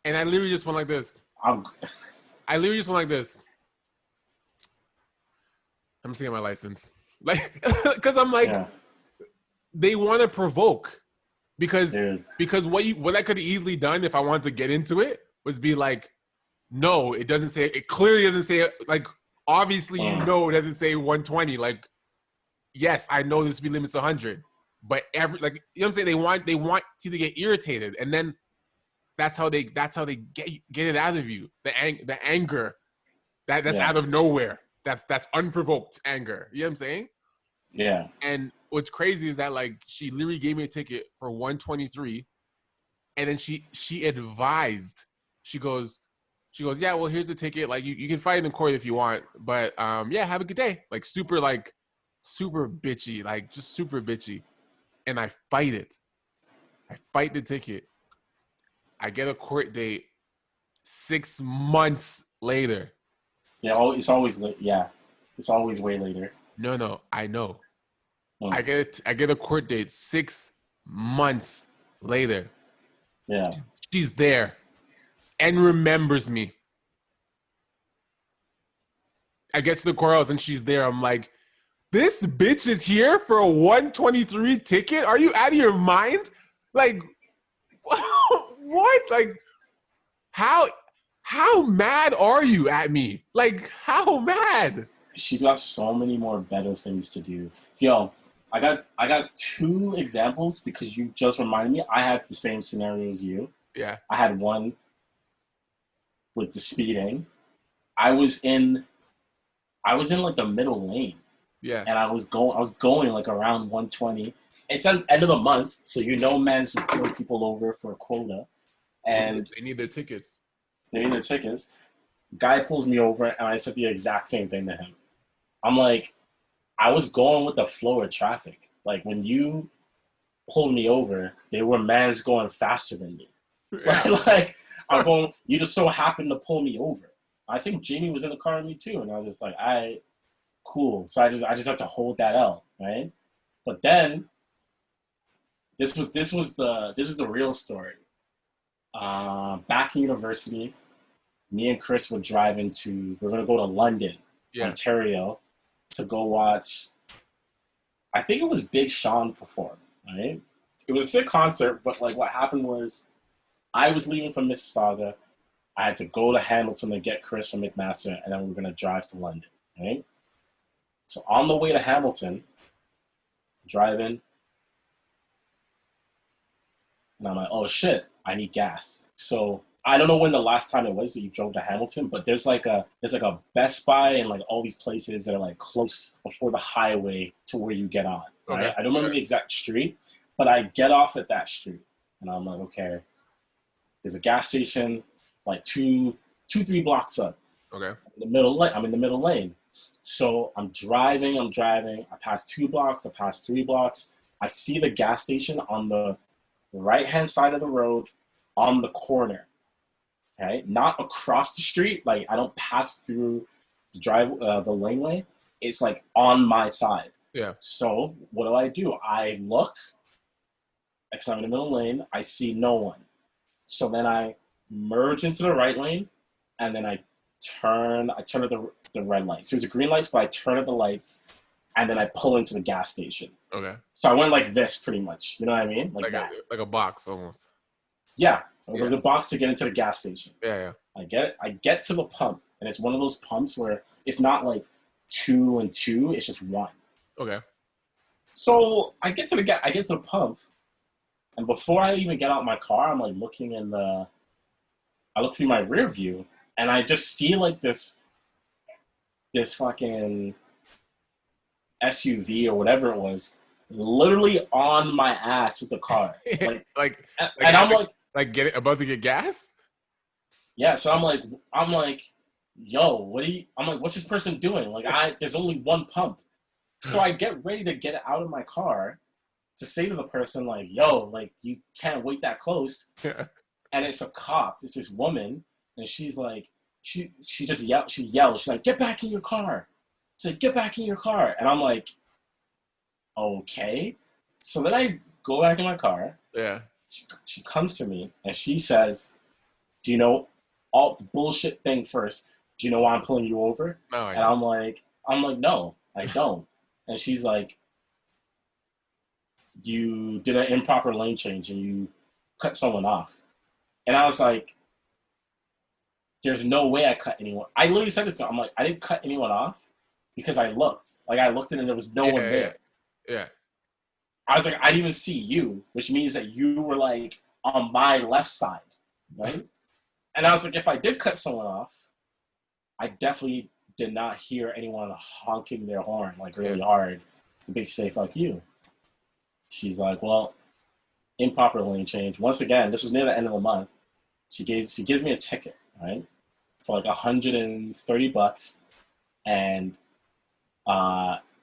And I literally just went like this. I'm just seeing my license. Like, because I'm like, they want to provoke. Because what I could have easily done if I wanted to get into it was be like, no, it clearly doesn't say, like, obviously, it doesn't say 120. Like, yes, I know the speed limit's 100, but you know what I'm saying? They want you to get irritated, and then that's how they get it out of you. The anger that's out of nowhere. That's unprovoked anger. You know what I'm saying? Yeah. And what's crazy is that, like, she literally gave me a ticket for 123, and then she advised. She goes, She goes, yeah, well, here's the ticket. Like, you can fight in court if you want, but yeah, have a good day. Like, super bitchy, like just super bitchy. And I fight it. I fight the ticket. I get a court date 6 months later. Yeah, it's always late. Yeah, it's always way later. No, I know. I get a court date 6 months later. Yeah. She's there and remembers me. I get to the courthouse and she's there. I'm like, this bitch is here for a 123 ticket? Are you out of your mind? Like, what? Like, how mad are you at me? Like, how mad? She's got so many more better things to do. Yo, I got 2 examples because you just reminded me. I had the same scenario as you. Yeah. I had one with the speeding. I was in like the middle lane. Yeah. And I was going like around 120. It's the end of the month, so man's pulling people over for a quota. And they need their tickets. Guy pulls me over and I said the exact same thing to him. I'm like, I was going with the flow of traffic. Like when you pulled me over, there were mans going faster than me. Yeah. Like I'm going, you just so happened to pull me over. I think Jamie was in the car with me too, and I was just like, cool. So I just have to hold that L, right? But then this is the real story. Back in university, me and Chris we're gonna go to London, Ontario, to go watch. I think it was Big Sean perform, right? It was a sick concert, but like what happened was, I was leaving from Mississauga. I had to go to Hamilton to get Chris from McMaster, and then we were gonna drive to London, right? So on the way to Hamilton, driving, and I'm like, oh shit, I need gas. So I don't know when the last time it was that you drove to Hamilton, but there's like a Best Buy and like all these places that are like close before the highway to where you get on. Right? Okay. I don't remember the exact street, but I get off at that street, and I'm like, okay, there's a gas station like 3 blocks up. Okay. I'm in the middle lane. So I'm driving. I pass 2 blocks. I pass 3 blocks. I see the gas station on the right-hand side of the road on the corner. Okay, not across the street. Like I don't pass through the laneway. It's like on my side. Yeah. So what do? I look, because I'm in the middle lane. I see no one. So then I merge into the right lane, and then I turn at the red light. So there's a green light, but I turn at the lights, and then I pull into the gas station. Okay. So I went like this, pretty much. You know what I mean? Like a box almost. Yeah. There's a box to get into the gas station. Yeah. I get to the pump, and it's one of those pumps where it's not like 2 and 2, it's just 1. Okay. So I get to the pump, and before I even get out my car, I'm like I look through my rear view, and I just see like this fucking SUV or whatever it was, literally on my ass with the car. And I'm like, about to get gas? Yeah, so I'm like, yo, what's this person doing? Like there's only 1 pump. So I get ready to get out of my car to say to the person, like, yo, like you can't wait that close. Yeah. And it's a cop, it's this woman, and she's like, she just yells, she's like, get back in your car. She's like, get back in your car. And I'm like, okay. So then I go back in my car. Yeah. She comes to me and she says, do you know all the bullshit thing first? Do you know why I'm pulling you over? No, and I'm like, no, I don't. And she's like, you did an improper lane change and you cut someone off. And I was like, there's no way I cut anyone. I literally said this to her. I'm like, I didn't cut anyone off because I looked. Like I looked and there was no one there. Yeah. I was like, I didn't even see you, which means that you were like on my left side, right? And I was like, if I did cut someone off, I definitely did not hear anyone honking their horn like really hard to be safe like you. She's like, well, improper lane change. Once again, this was near the end of the month. She gives me a ticket, right? for like $130, and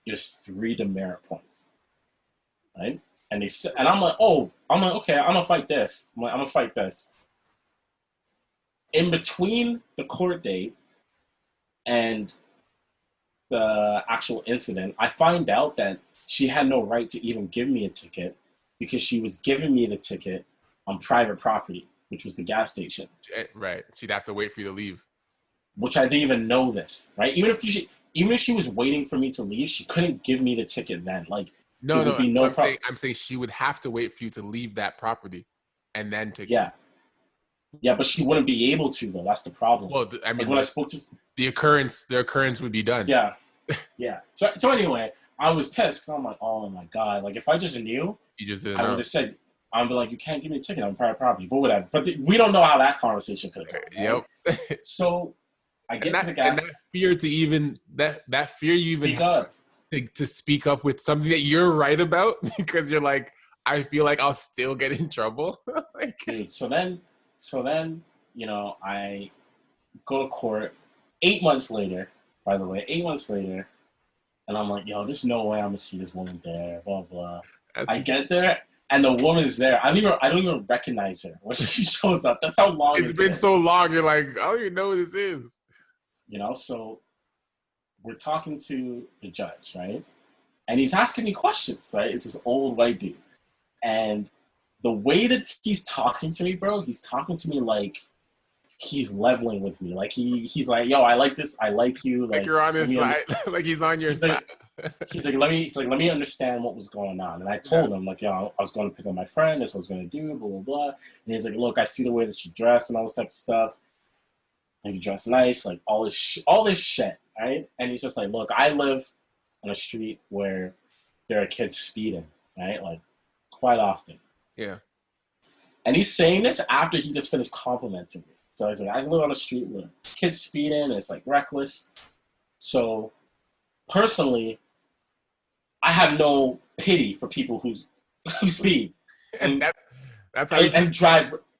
there's 3 demerit points, right? And and I'm like, okay, I'm gonna fight this. I'm gonna fight this. In between the court date and the actual incident, I find out that she had no right to even give me a ticket because she was giving me the ticket on private property, which was the gas station. Right. She'd have to wait for you to leave. Which I didn't even know this, right? Even if she was waiting for me to leave, she couldn't give me the ticket then. Like, No, there would be no problem. I'm saying she would have to wait for you to leave that property and then take Yeah. Yeah, but she wouldn't be able to, though. That's the problem. Well, I mean, like when I spoke to the occurrence would be done. Yeah. Yeah. So anyway, I was pissed because I'm like, oh my God. Like, if I just knew, You just didn't I know. would have said, I'd be like, you can't give me a ticket on private property, but whatever. But we don't know how that conversation could have gone. Right? Yep. So I get to the gas. And that fear to even that fear you even Speak up. to speak up with something that you're right about because you're like, I feel like I'll still get in trouble. Like, Dude, so then, you know, I go to court 8 months later, by the way, 8 months later, and I'm like, yo, there's no way I'm gonna see this woman there, blah, blah. I get there, and the woman's there. I don't even recognize her when she shows up. That's how long it's been so long. You're like, I don't even know who this is. You know, so we're talking to the judge, right? And he's asking me questions, right? It's this old white dude. And the way that he's talking to me, bro, he's talking to me like he's leveling with me. Like he's like, yo, I like this. I like you. Like you're on his side. Like he's on your side. He's like, let me understand what was going on. And I told him, like, yo, I was going to pick up my friend. That's what I was going to do, blah, blah, blah. And he's like, look, I see the way that you dress and all this type of stuff. And you dress nice, like all this shit, right? And he's just like, look, I live on a street where there are kids speeding, right? Like, quite often. Yeah. And he's saying this after he just finished complimenting me. So he's like, I live on a street where kids speeding, and it's like reckless. So personally, I have no pity for people who speed and that's how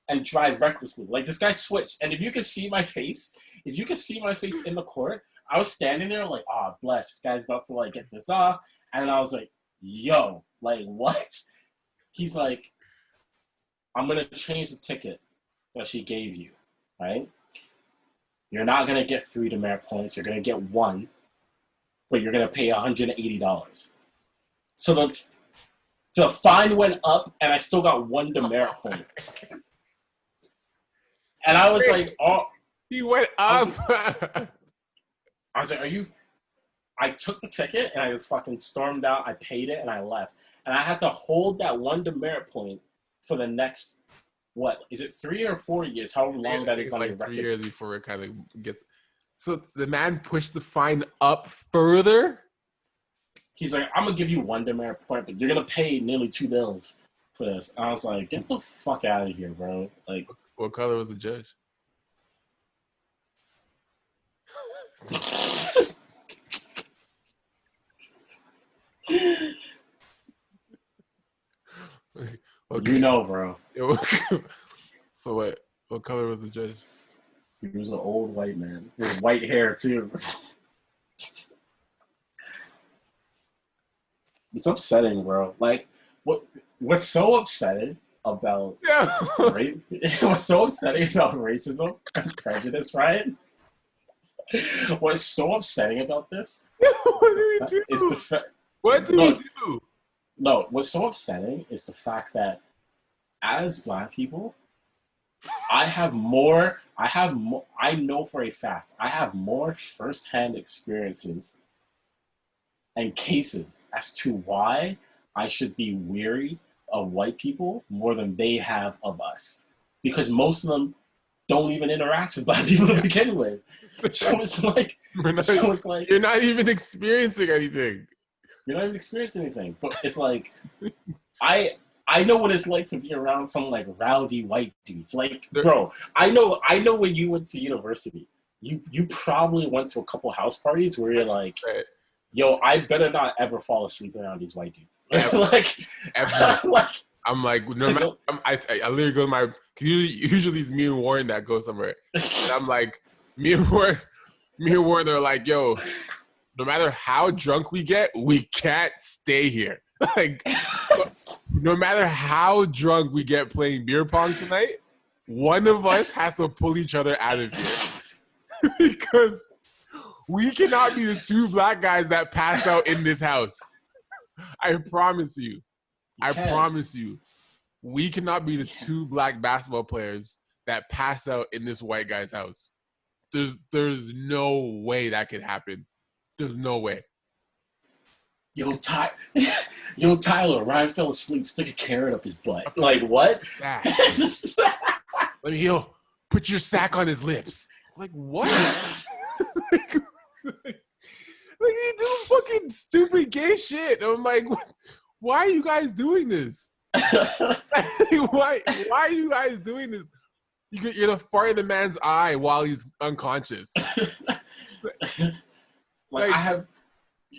and drive recklessly. Like, this guy switched, and if you could see my face in the court, I was standing there like, oh, bless, this guy's about to like get this off, and I was like, yo, like, what? He's like, I'm gonna change the ticket that she gave you, right? You're not gonna get 3 demerit points. You're gonna get 1, but you're gonna pay $180. So the fine went up, and I still got 1 demerit point. And I was like, oh. He went up. I was like, are you... I took the ticket, and I just fucking stormed out. I paid it, and I left. And I had to hold that 1 demerit point for the next, what, is it 3 or 4 years? However long that is on like your record. 3 years before it kind of gets... So the man pushed the fine up further? He's like, I'm going to give you 1 demerit point, but you're going to pay nearly 2 bills for this. And I was like, get the fuck out of here, bro. Like, what color was the judge? Okay. You know, bro. So what color was the judge? He was an old white man with white hair too. It's upsetting, bro. Like, what's so upsetting about what's so upsetting about racism and prejudice, right? What's so upsetting about this? What did he do? What did he do? No, what's so upsetting is the fact that as Black people, I know for a fact, I have more firsthand experiences and cases as to why I should be weary of white people more than they have of us. Because most of them don't even interact with Black people to begin with. So it's like, you're not even experiencing anything. You're not even experiencing anything. But it's like, I know what it's like to be around some like rowdy white dudes. Like, bro, I know when you went to university, you probably went to a couple house parties where you're like, yo, I better not ever fall asleep around these white dudes. Ever. Like, ever. like, I'm like, no matter, I literally go to my, cause usually it's me and Warren that go somewhere. And I'm like, me and Warren are like, yo, no matter how drunk we get, we can't stay here. Like, no matter how drunk we get playing beer pong tonight, one of us has to pull each other out of here. Because we cannot be the two black guys that pass out in this house. I promise you. I promise you. We cannot be the two black basketball players that pass out in this white guy's house. There's no way that could happen. There's no way. Yo, Tyler, Ryan fell asleep, stick a carrot up his butt. Like, what? Let me heal. Put your sack on his lips. Like, what? like, you do fucking stupid gay shit. I'm like, why are you guys doing this? why are you guys doing this? You're gonna fart in the man's eye while he's unconscious. Like I have,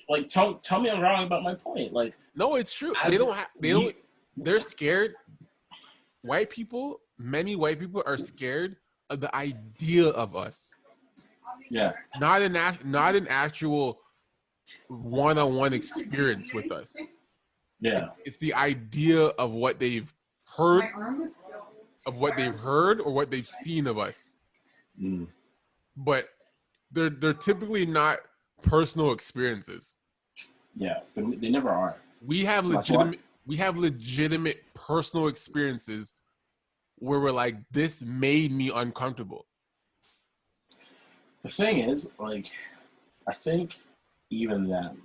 like tell me I'm wrong about my point. Like, no, it's true. They're scared. White people, many white people are scared of the idea of us. Yeah. Not an actual one-on-one experience with us. Yeah. It's the idea of what they've heard, or what they've seen of us. Mm. But they're typically not personal experiences. Yeah, they never are. We have legitimate personal experiences where we're like, this made me uncomfortable. The thing is, like, I think even them,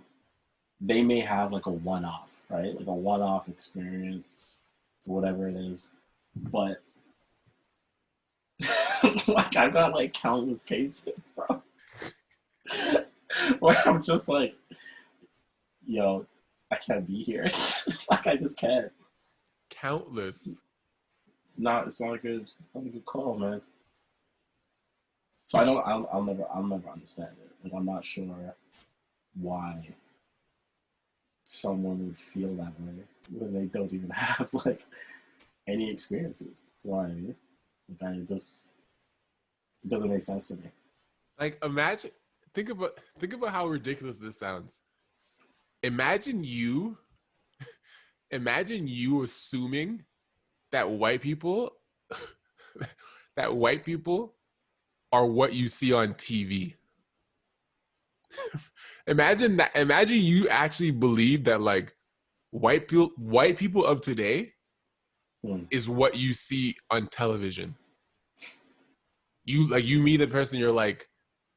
they may have like a one-off, right? Like a one-off experience, whatever it is. But like I've got like countless cases, bro. Where I'm just like, yo, I can't be here. Like I just can't. Countless. It's not a good call, man. So I'll never understand it. Like I'm not sure why someone would feel that way when they don't even have like any experiences. Why? Like it doesn't make sense to me. Like think about how ridiculous this sounds. Imagine you assuming that white people are what you see on TV. Imagine you actually believe that like white people of today is what you see on television. You meet a person, you're like,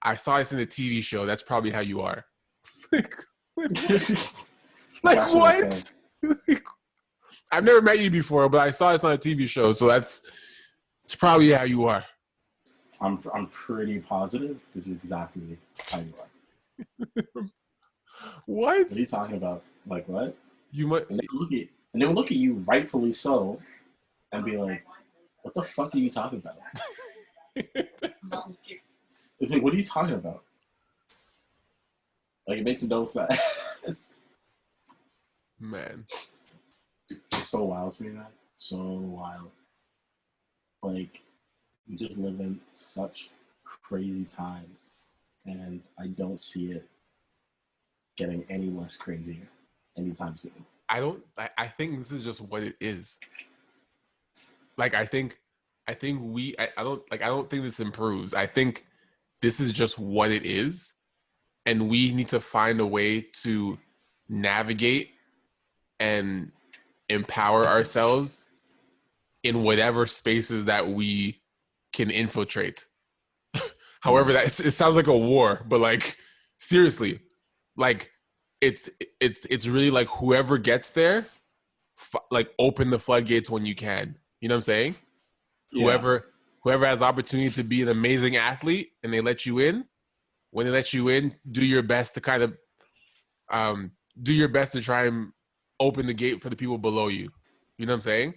I saw this in a TV show. That's probably how you are. like what? I've never met you before, but I saw this on a TV show, so it's probably how you are. I'm pretty positive this is exactly how you are. What? What are you talking about? Like what? You might. And they would look at you, rightfully so, and be like, "What the fuck are you talking about?" It's like, what are you talking about? Like it makes no sense. It's Man, so wild to me, man. So wild. Like we just live in such crazy times, and I don't see it getting any less crazier anytime soon. I think this is just what it is. Like I don't think this improves. I think this is just what it is, and we need to find a way to navigate and empower ourselves in whatever spaces that we can infiltrate. However, it sounds like a war, but like seriously, like it's really like whoever gets there, like open the floodgates when you can. You know what I'm saying? Yeah. Whoever has the opportunity to be an amazing athlete and they let you in, when they let you in, do your best to kind of try and open the gate for the people below you. You know what I'm saying?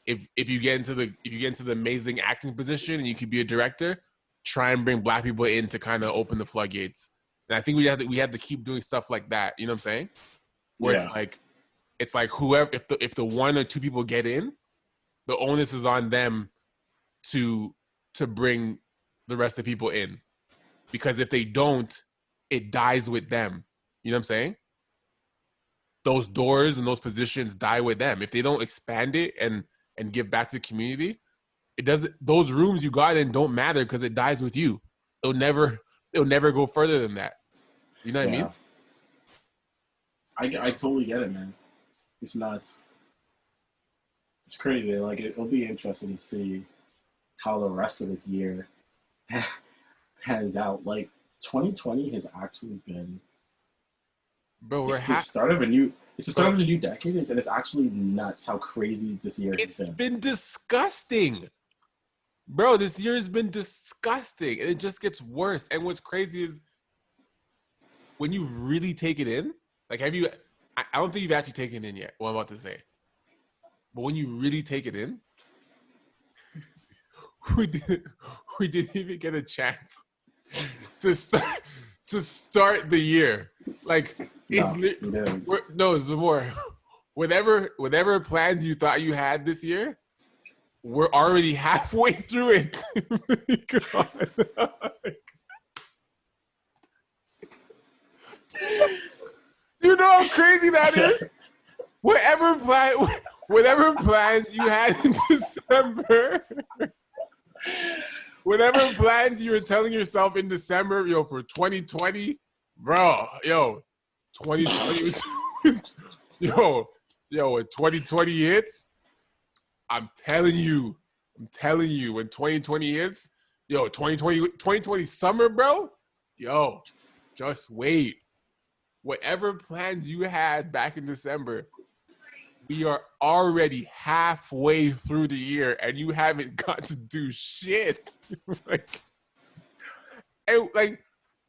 If you get into the amazing acting position and you could be a director, try and bring black people in to kind of open the floodgates. And I think we have to keep doing stuff like that. You know what I'm saying? Where it's like whoever, if the one or two people get in, the onus is on them to bring the rest of the people in, because if they don't, it dies with them. You know what I'm saying? Those doors and those positions die with them if they don't expand it and give back to the community. It doesn't. Those rooms you got in don't matter because it dies with you. It'll never go further than that. You know what I mean? I totally get it, man. It's nuts. It's crazy. Like, it'll be interesting to see how the rest of this year pans out. Like, 2020 has actually been, bro. It's the start of a new decade, and it's actually nuts how crazy this year has been. It's been disgusting, bro. This year has been disgusting, and it just gets worse. And what's crazy is when you really take it in. Like, have you? I don't think you've actually taken it in yet. What I'm about to say, but when you really take it in, we didn't even get a chance to start the year. Like, Zamor, whatever plans you thought you had this year, we're already halfway through it. God. You know how crazy that is? Whatever plans you had in December, whatever plans you were telling yourself in December, for 2020, bro, 2020, when 2020 hits, I'm telling you, when 2020 hits, 2020 summer, bro, just wait. Whatever plans you had back in December, we are already halfway through the year and you haven't got to do shit.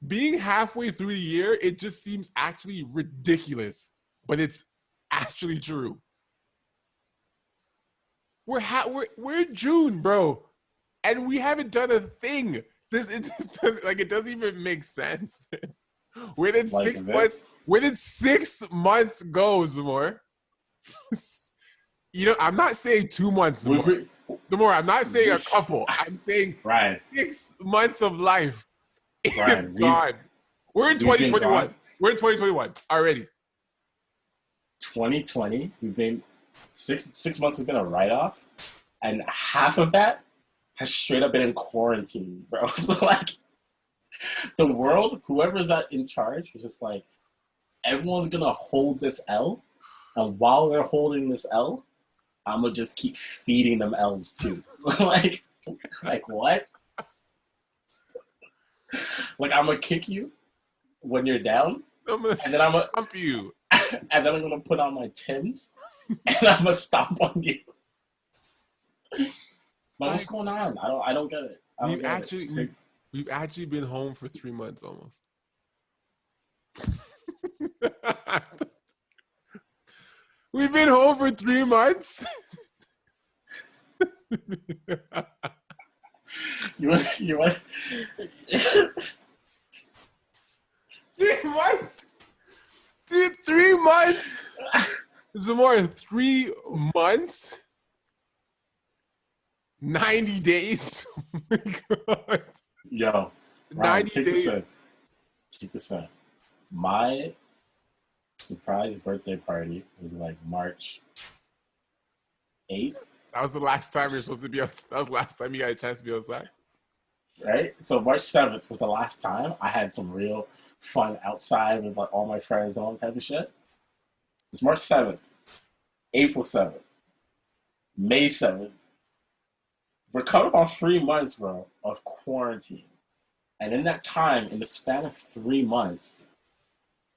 Being halfway through the year, it just seems actually ridiculous, but it's actually true. We're in June, bro, and we haven't done a thing. It doesn't even make sense. Where did 6 months? Where did 6 months go, Zamor? I'm not saying 2 months, Zamor. I'm not saying a couple. I'm saying 6 months of life is gone. We're in 2021. We're in 2021 already. 2020, we've been 6 months has been a write-off, and half of that has straight up been in quarantine, bro. Like, the world, whoever's in charge, was just like, everyone's gonna hold this L, and while they're holding this L, I'm gonna just keep feeding them L's too. like what? Like, I'm gonna kick you when you're down, and then I'm gonna stomp you, and then I'm gonna put on my Timbs, and I'm gonna stomp on you. But what's going on? I don't get it. We've actually been home for 3 months almost. We've been home for 3 months. You want 3 months? Dude, 3 months? Zamor, 3 months? 90 days? Oh my God. Yo, Ryan, take this in. My surprise birthday party was like March 8th. That was the last time you were supposed to be outside. That was the last time you got a chance to be outside. Right? So March 7th was the last time I had some real fun outside with like all my friends and all that type of shit. It's March 7th, April 7th, May 7th. We're coming up on 3 months, bro, of quarantine. And in that time, in the span of 3 months,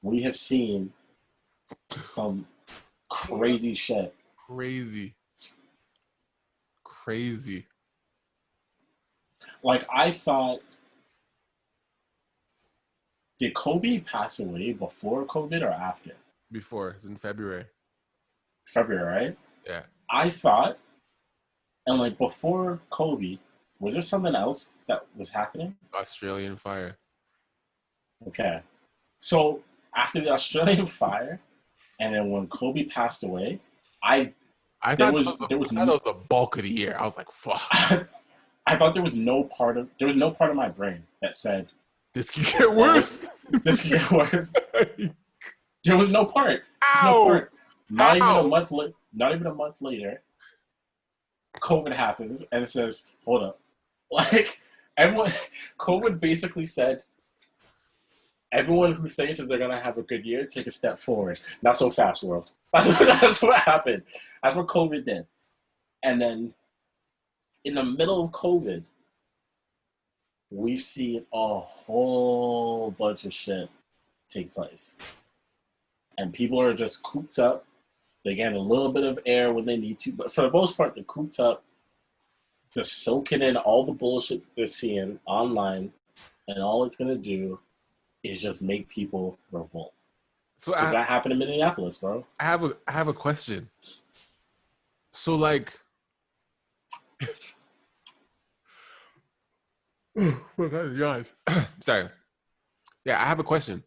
we have seen some crazy shit. Crazy. Like, I thought, did Kobe pass away before COVID or after? Before. It's in February. February, right? Yeah. I thought, and like before Kobe, was there something else that was happening? Australian fire. Okay. So after the Australian fire, And then when Kobe passed away, I thought that was the bulk of the year. I was like, fuck. I thought there was no part of my brain that said this can get worse. This can get worse. There was no part. Ow! No part. Not even a month later, COVID happens and it says, hold up. Like everyone COVID basically said, everyone who thinks that they're gonna have a good year, take a step forward. Not so fast, world. That's what happened. That's what COVID did. And then in the middle of COVID, we've seen a whole bunch of shit take place. And people are just cooped up. They get a little bit of air when they need to, but for the most part, they're cooped up, just soaking in all the bullshit that they're seeing online, and all it's gonna do is just make people revolt. So that happened in Minneapolis, bro. I have a question. So like, sorry. Yeah, I have a question.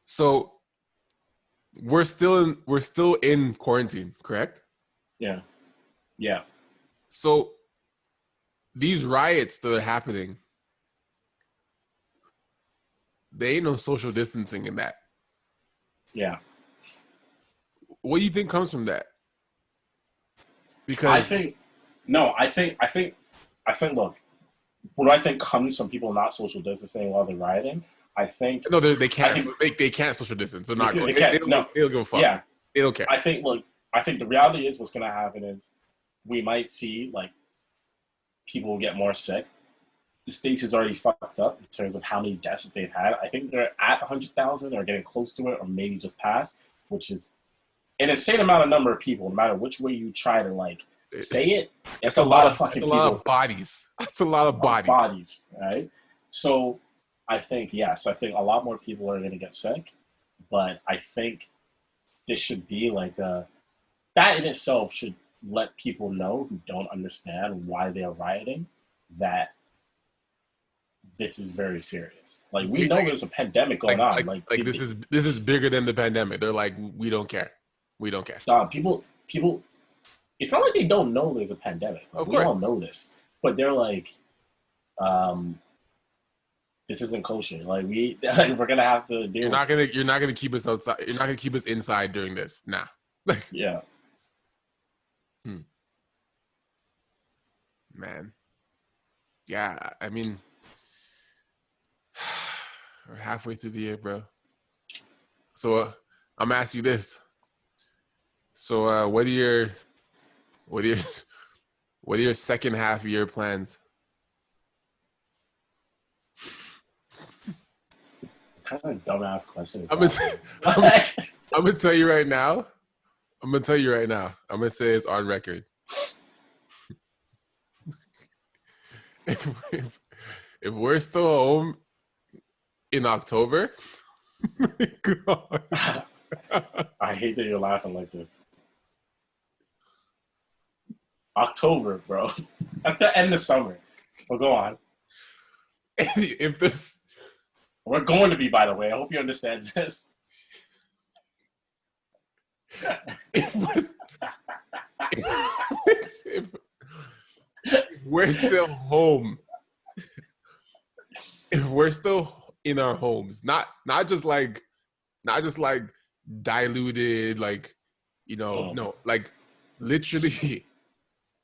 So we're still in quarantine, correct? Yeah. So these riots that are happening, there ain't no social distancing in that. Yeah. What do you think comes from that? Because I think look, what I think comes from people not social distancing while they're rioting, I think no, they can't. They can't social distance. They're not going. They don't give a fuck. Yeah, they don't care. I think the reality is what's going to happen is we might see like people will get more sick. The States is already fucked up in terms of how many deaths that they've had. I think they're at 100,000 or getting close to it, or maybe just past, which is an insane amount of number of people. No matter which way you try to like say it, it's a lot of fucking people. That's a lot of bodies. That's a lot of bodies. Right? So I think, yes, a lot more people are going to get sick, but I think this should be like that in itself should let people know who don't understand why they are rioting that this is very serious. Like we know there's a pandemic going on. Like this is bigger than the pandemic. They're like, we don't care. We don't care. People. It's not like they don't know there's a pandemic. Like, we all know this, but they're like, this isn't kosher. Like we're gonna have to deal. You're not gonna keep us outside. You're not gonna keep us inside during this. Nah. Yeah. Man. Yeah, I mean, we're halfway through the year, bro. So I'm gonna ask you this. So what are your second half year plans? Kind of dumbass questions. I'm gonna tell you right now. I'm gonna say it's on record. If we're still home in October, God. I hate that you're laughing like this. October, bro. That's the end of summer. Well, go on. We're going to be, by the way. I hope you understand this. If we're still home, if we're still in our homes, not just like diluted, like, no, like literally,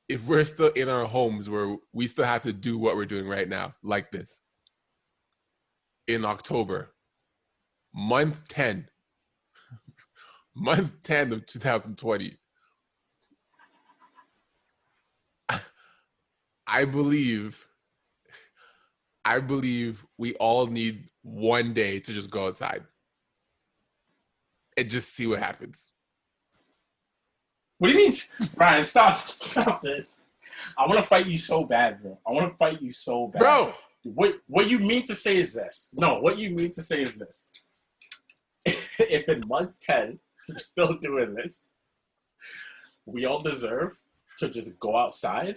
if we're still in our homes where we still have to do what we're doing right now, like this, in October, month 10 of 2020, I believe we all need one day to just go outside and just see what happens. What do you mean? Brian, stop this. I want to fight you so bad, bro. Bro! What you mean to say is this. No, what you mean to say is this. If in month 10, you're still doing this, we all deserve to just go outside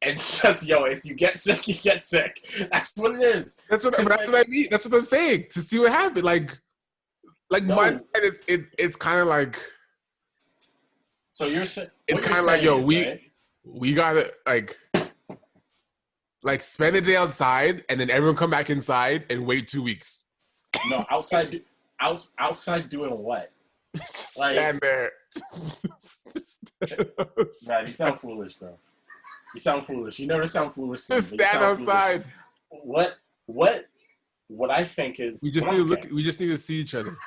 and just, if you get sick, you get sick. That's what it is. That's what I mean. That's what I'm saying. To see what happens. Like Like No. my mind is it's kind of like So you're saying it's kind of like yo, we gotta like spend a day outside and then everyone come back inside and wait 2 weeks. no outside doing what? Just Like, stand there. right, you sound foolish, bro. You sound foolish. You never sound foolish. Just But you stand sound outside. Foolish. What I think is We just need to look. We just need to see each other.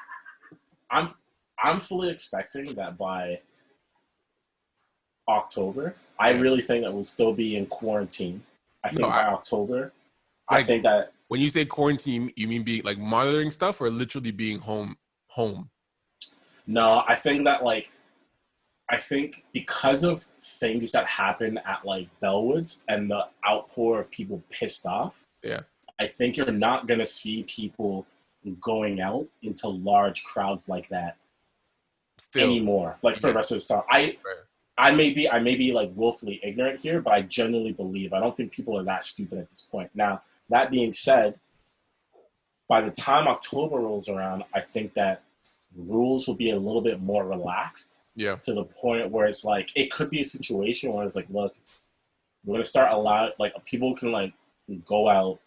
I'm fully expecting that by October, I really think that we'll still be in quarantine. I think by October, I think that when you say quarantine, you mean being like monitoring stuff or literally being home? No, I think that I think because of things that happen at like Bellwoods and the outpour of people pissed off, yeah, I think you're not gonna see people going out into large crowds like that anymore. Like for the rest of the stuff, I may be like willfully ignorant here, but I genuinely believe I don't think people are that stupid at this point. Now, that being said, by the time October rolls around, I think that rules will be a little bit more relaxed. Yeah. To the point where it's like it could be a situation where it's like, look, we're gonna start allowing like people can like go out,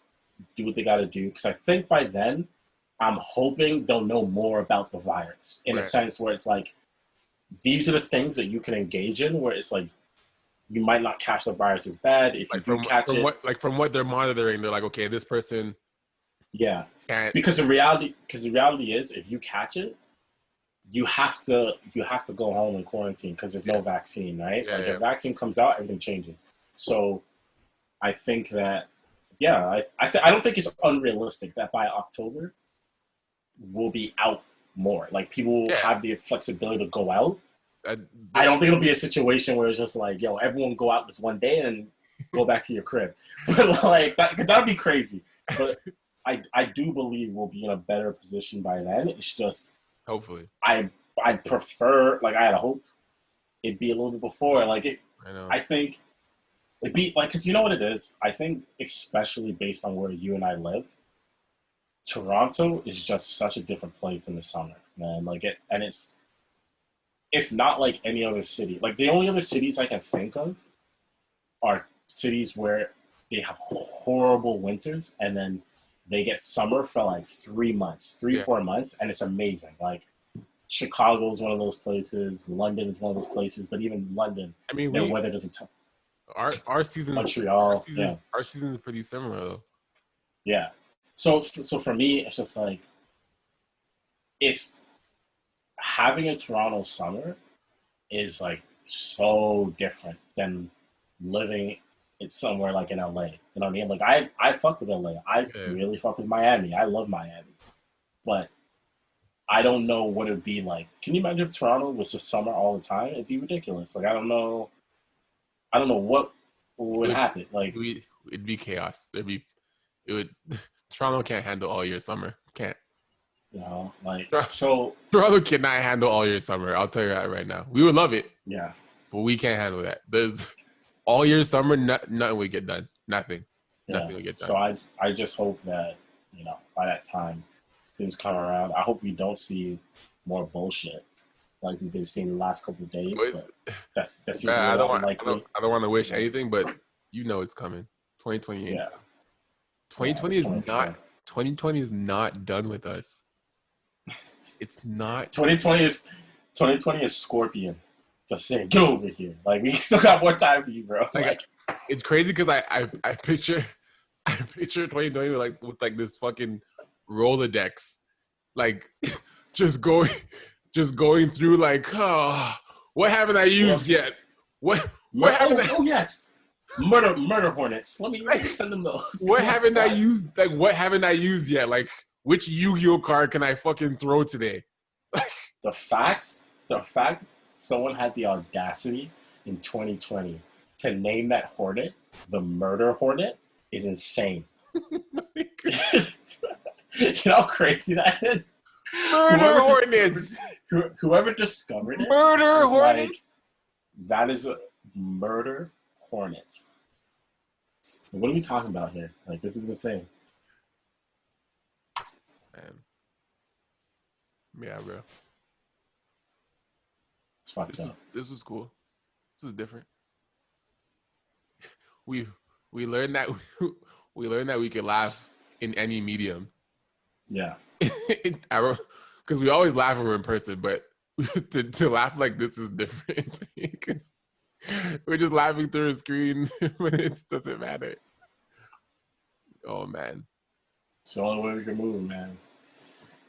do what they gotta do. Because I think by then, I'm hoping they'll know more about the virus in a sense where it's like these are the things that you can engage in where it's like you might not catch the virus as bad if you do catch it. From what they're monitoring, they're like, okay, this person. Yeah. Can't. Because the reality is if you catch it, you have to go home and quarantine because there's no vaccine, right? Yeah, if a vaccine comes out, everything changes. So I think that, I don't think it's unrealistic that by October we'll be out more. Like people will have the flexibility to go out. I don't think it'll be a situation where it's just like, yo, everyone go out this one day and go back to your crib. But like that, because that would be crazy. But I do believe we'll be in a better position by then. It's just hopefully I'd prefer, like I had a hope it'd be a little bit before. Like I think it'd be like, because you know what it is. I think especially based on where you and I live, Toronto is just such a different place in the summer, man. Like it's not like any other city. Like the only other cities I can think of are cities where they have horrible winters and then they get summer for like 3 months, 4 months, and it's amazing. Like Chicago is one of those places. London is one of those places. But even London, I mean, their weather doesn't. Our season. Montreal, our season is pretty similar though. Yeah. So for me, it's just like it's having a Toronto summer is like so different than living in somewhere like in LA. You know what I mean? Like I fuck with LA. I really fuck with Miami. I love Miami. But I don't know what it'd be like. Can you imagine if Toronto was just summer all the time? It'd be ridiculous. Like I don't know what would happen. Like it'd be chaos. Toronto can't handle all year summer. Can't. You know, like so Toronto cannot handle all year summer. I'll tell you that right now. We would love it. Yeah. But we can't handle that. There's all year summer, nothing would get done. Nothing. Yeah. Nothing would get done. So I just hope that, by that time things come around. I hope we don't see more bullshit like we've been seeing the last couple of days. But that seems a little unlikely. I don't want to wish anything, but it's coming. 2020. Yeah. 2020 is not. 2020 is not done with us. It's not. 2020 is Scorpion. Just saying, get over here. Like we still got more time for you, bro. Like it's crazy because I picture 2020 with this fucking Rolodex, like just going through like, oh, what haven't I used yet? What haven't oh yes, murder hornets. Let me send them those. What haven't I used? Like what haven't I used yet? Like which Yu-Gi-Oh card can I fucking throw today? The fact someone had the audacity in 2020 to name that hornet the murder hornet is insane. You know how crazy that is? Murder hornets! Whoever discovered it. Murder hornets? Like, that is a murder hornet. What are we talking about here? Like, this is insane. Yeah, bro. It's fucked up. This was cool. This was different. We learned that we could laugh in any medium. Yeah. Because we always laugh when we're in person, but to laugh like this is different because we're just laughing through a screen when it doesn't matter. Oh man. It's the only way we can move, man.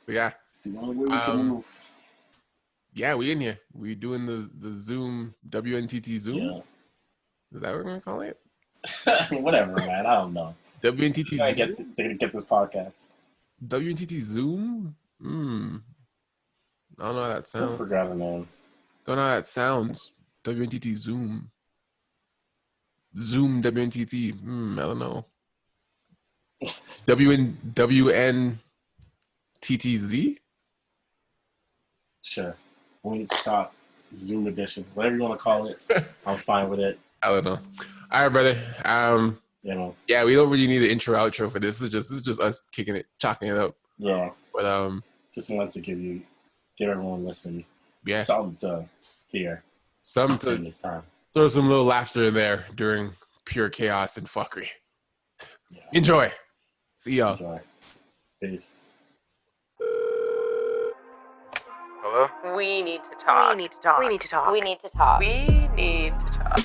But yeah. It's the only way we can move. Yeah, we in here. We doing the Zoom, WNTT Zoom. Yeah. Is that what we're gonna call it? Whatever, man. I don't know. WNTT They're Zoom? gonna get this podcast. WNTT Zoom? I don't know how that I sounds. forgot the name. Don't know how that sounds. WNTT Zoom. Zoom WNTT. I don't know. WNTTZ? Sure. We need to talk. Zoom edition. Whatever you want to call it. I'm fine with it. I don't know. All right, brother. You know. Yeah, we don't really need an intro outro for this. This is just us kicking it, chalking it up. Yeah. But just wanted to give everyone listening something to hear. Something to this time. Throw some little laughter in there during pure chaos and fuckery. Yeah. Enjoy. See y'all. Enjoy. Peace. Hello? We need to talk. We need to talk. We need to talk. We need to talk. We need to talk.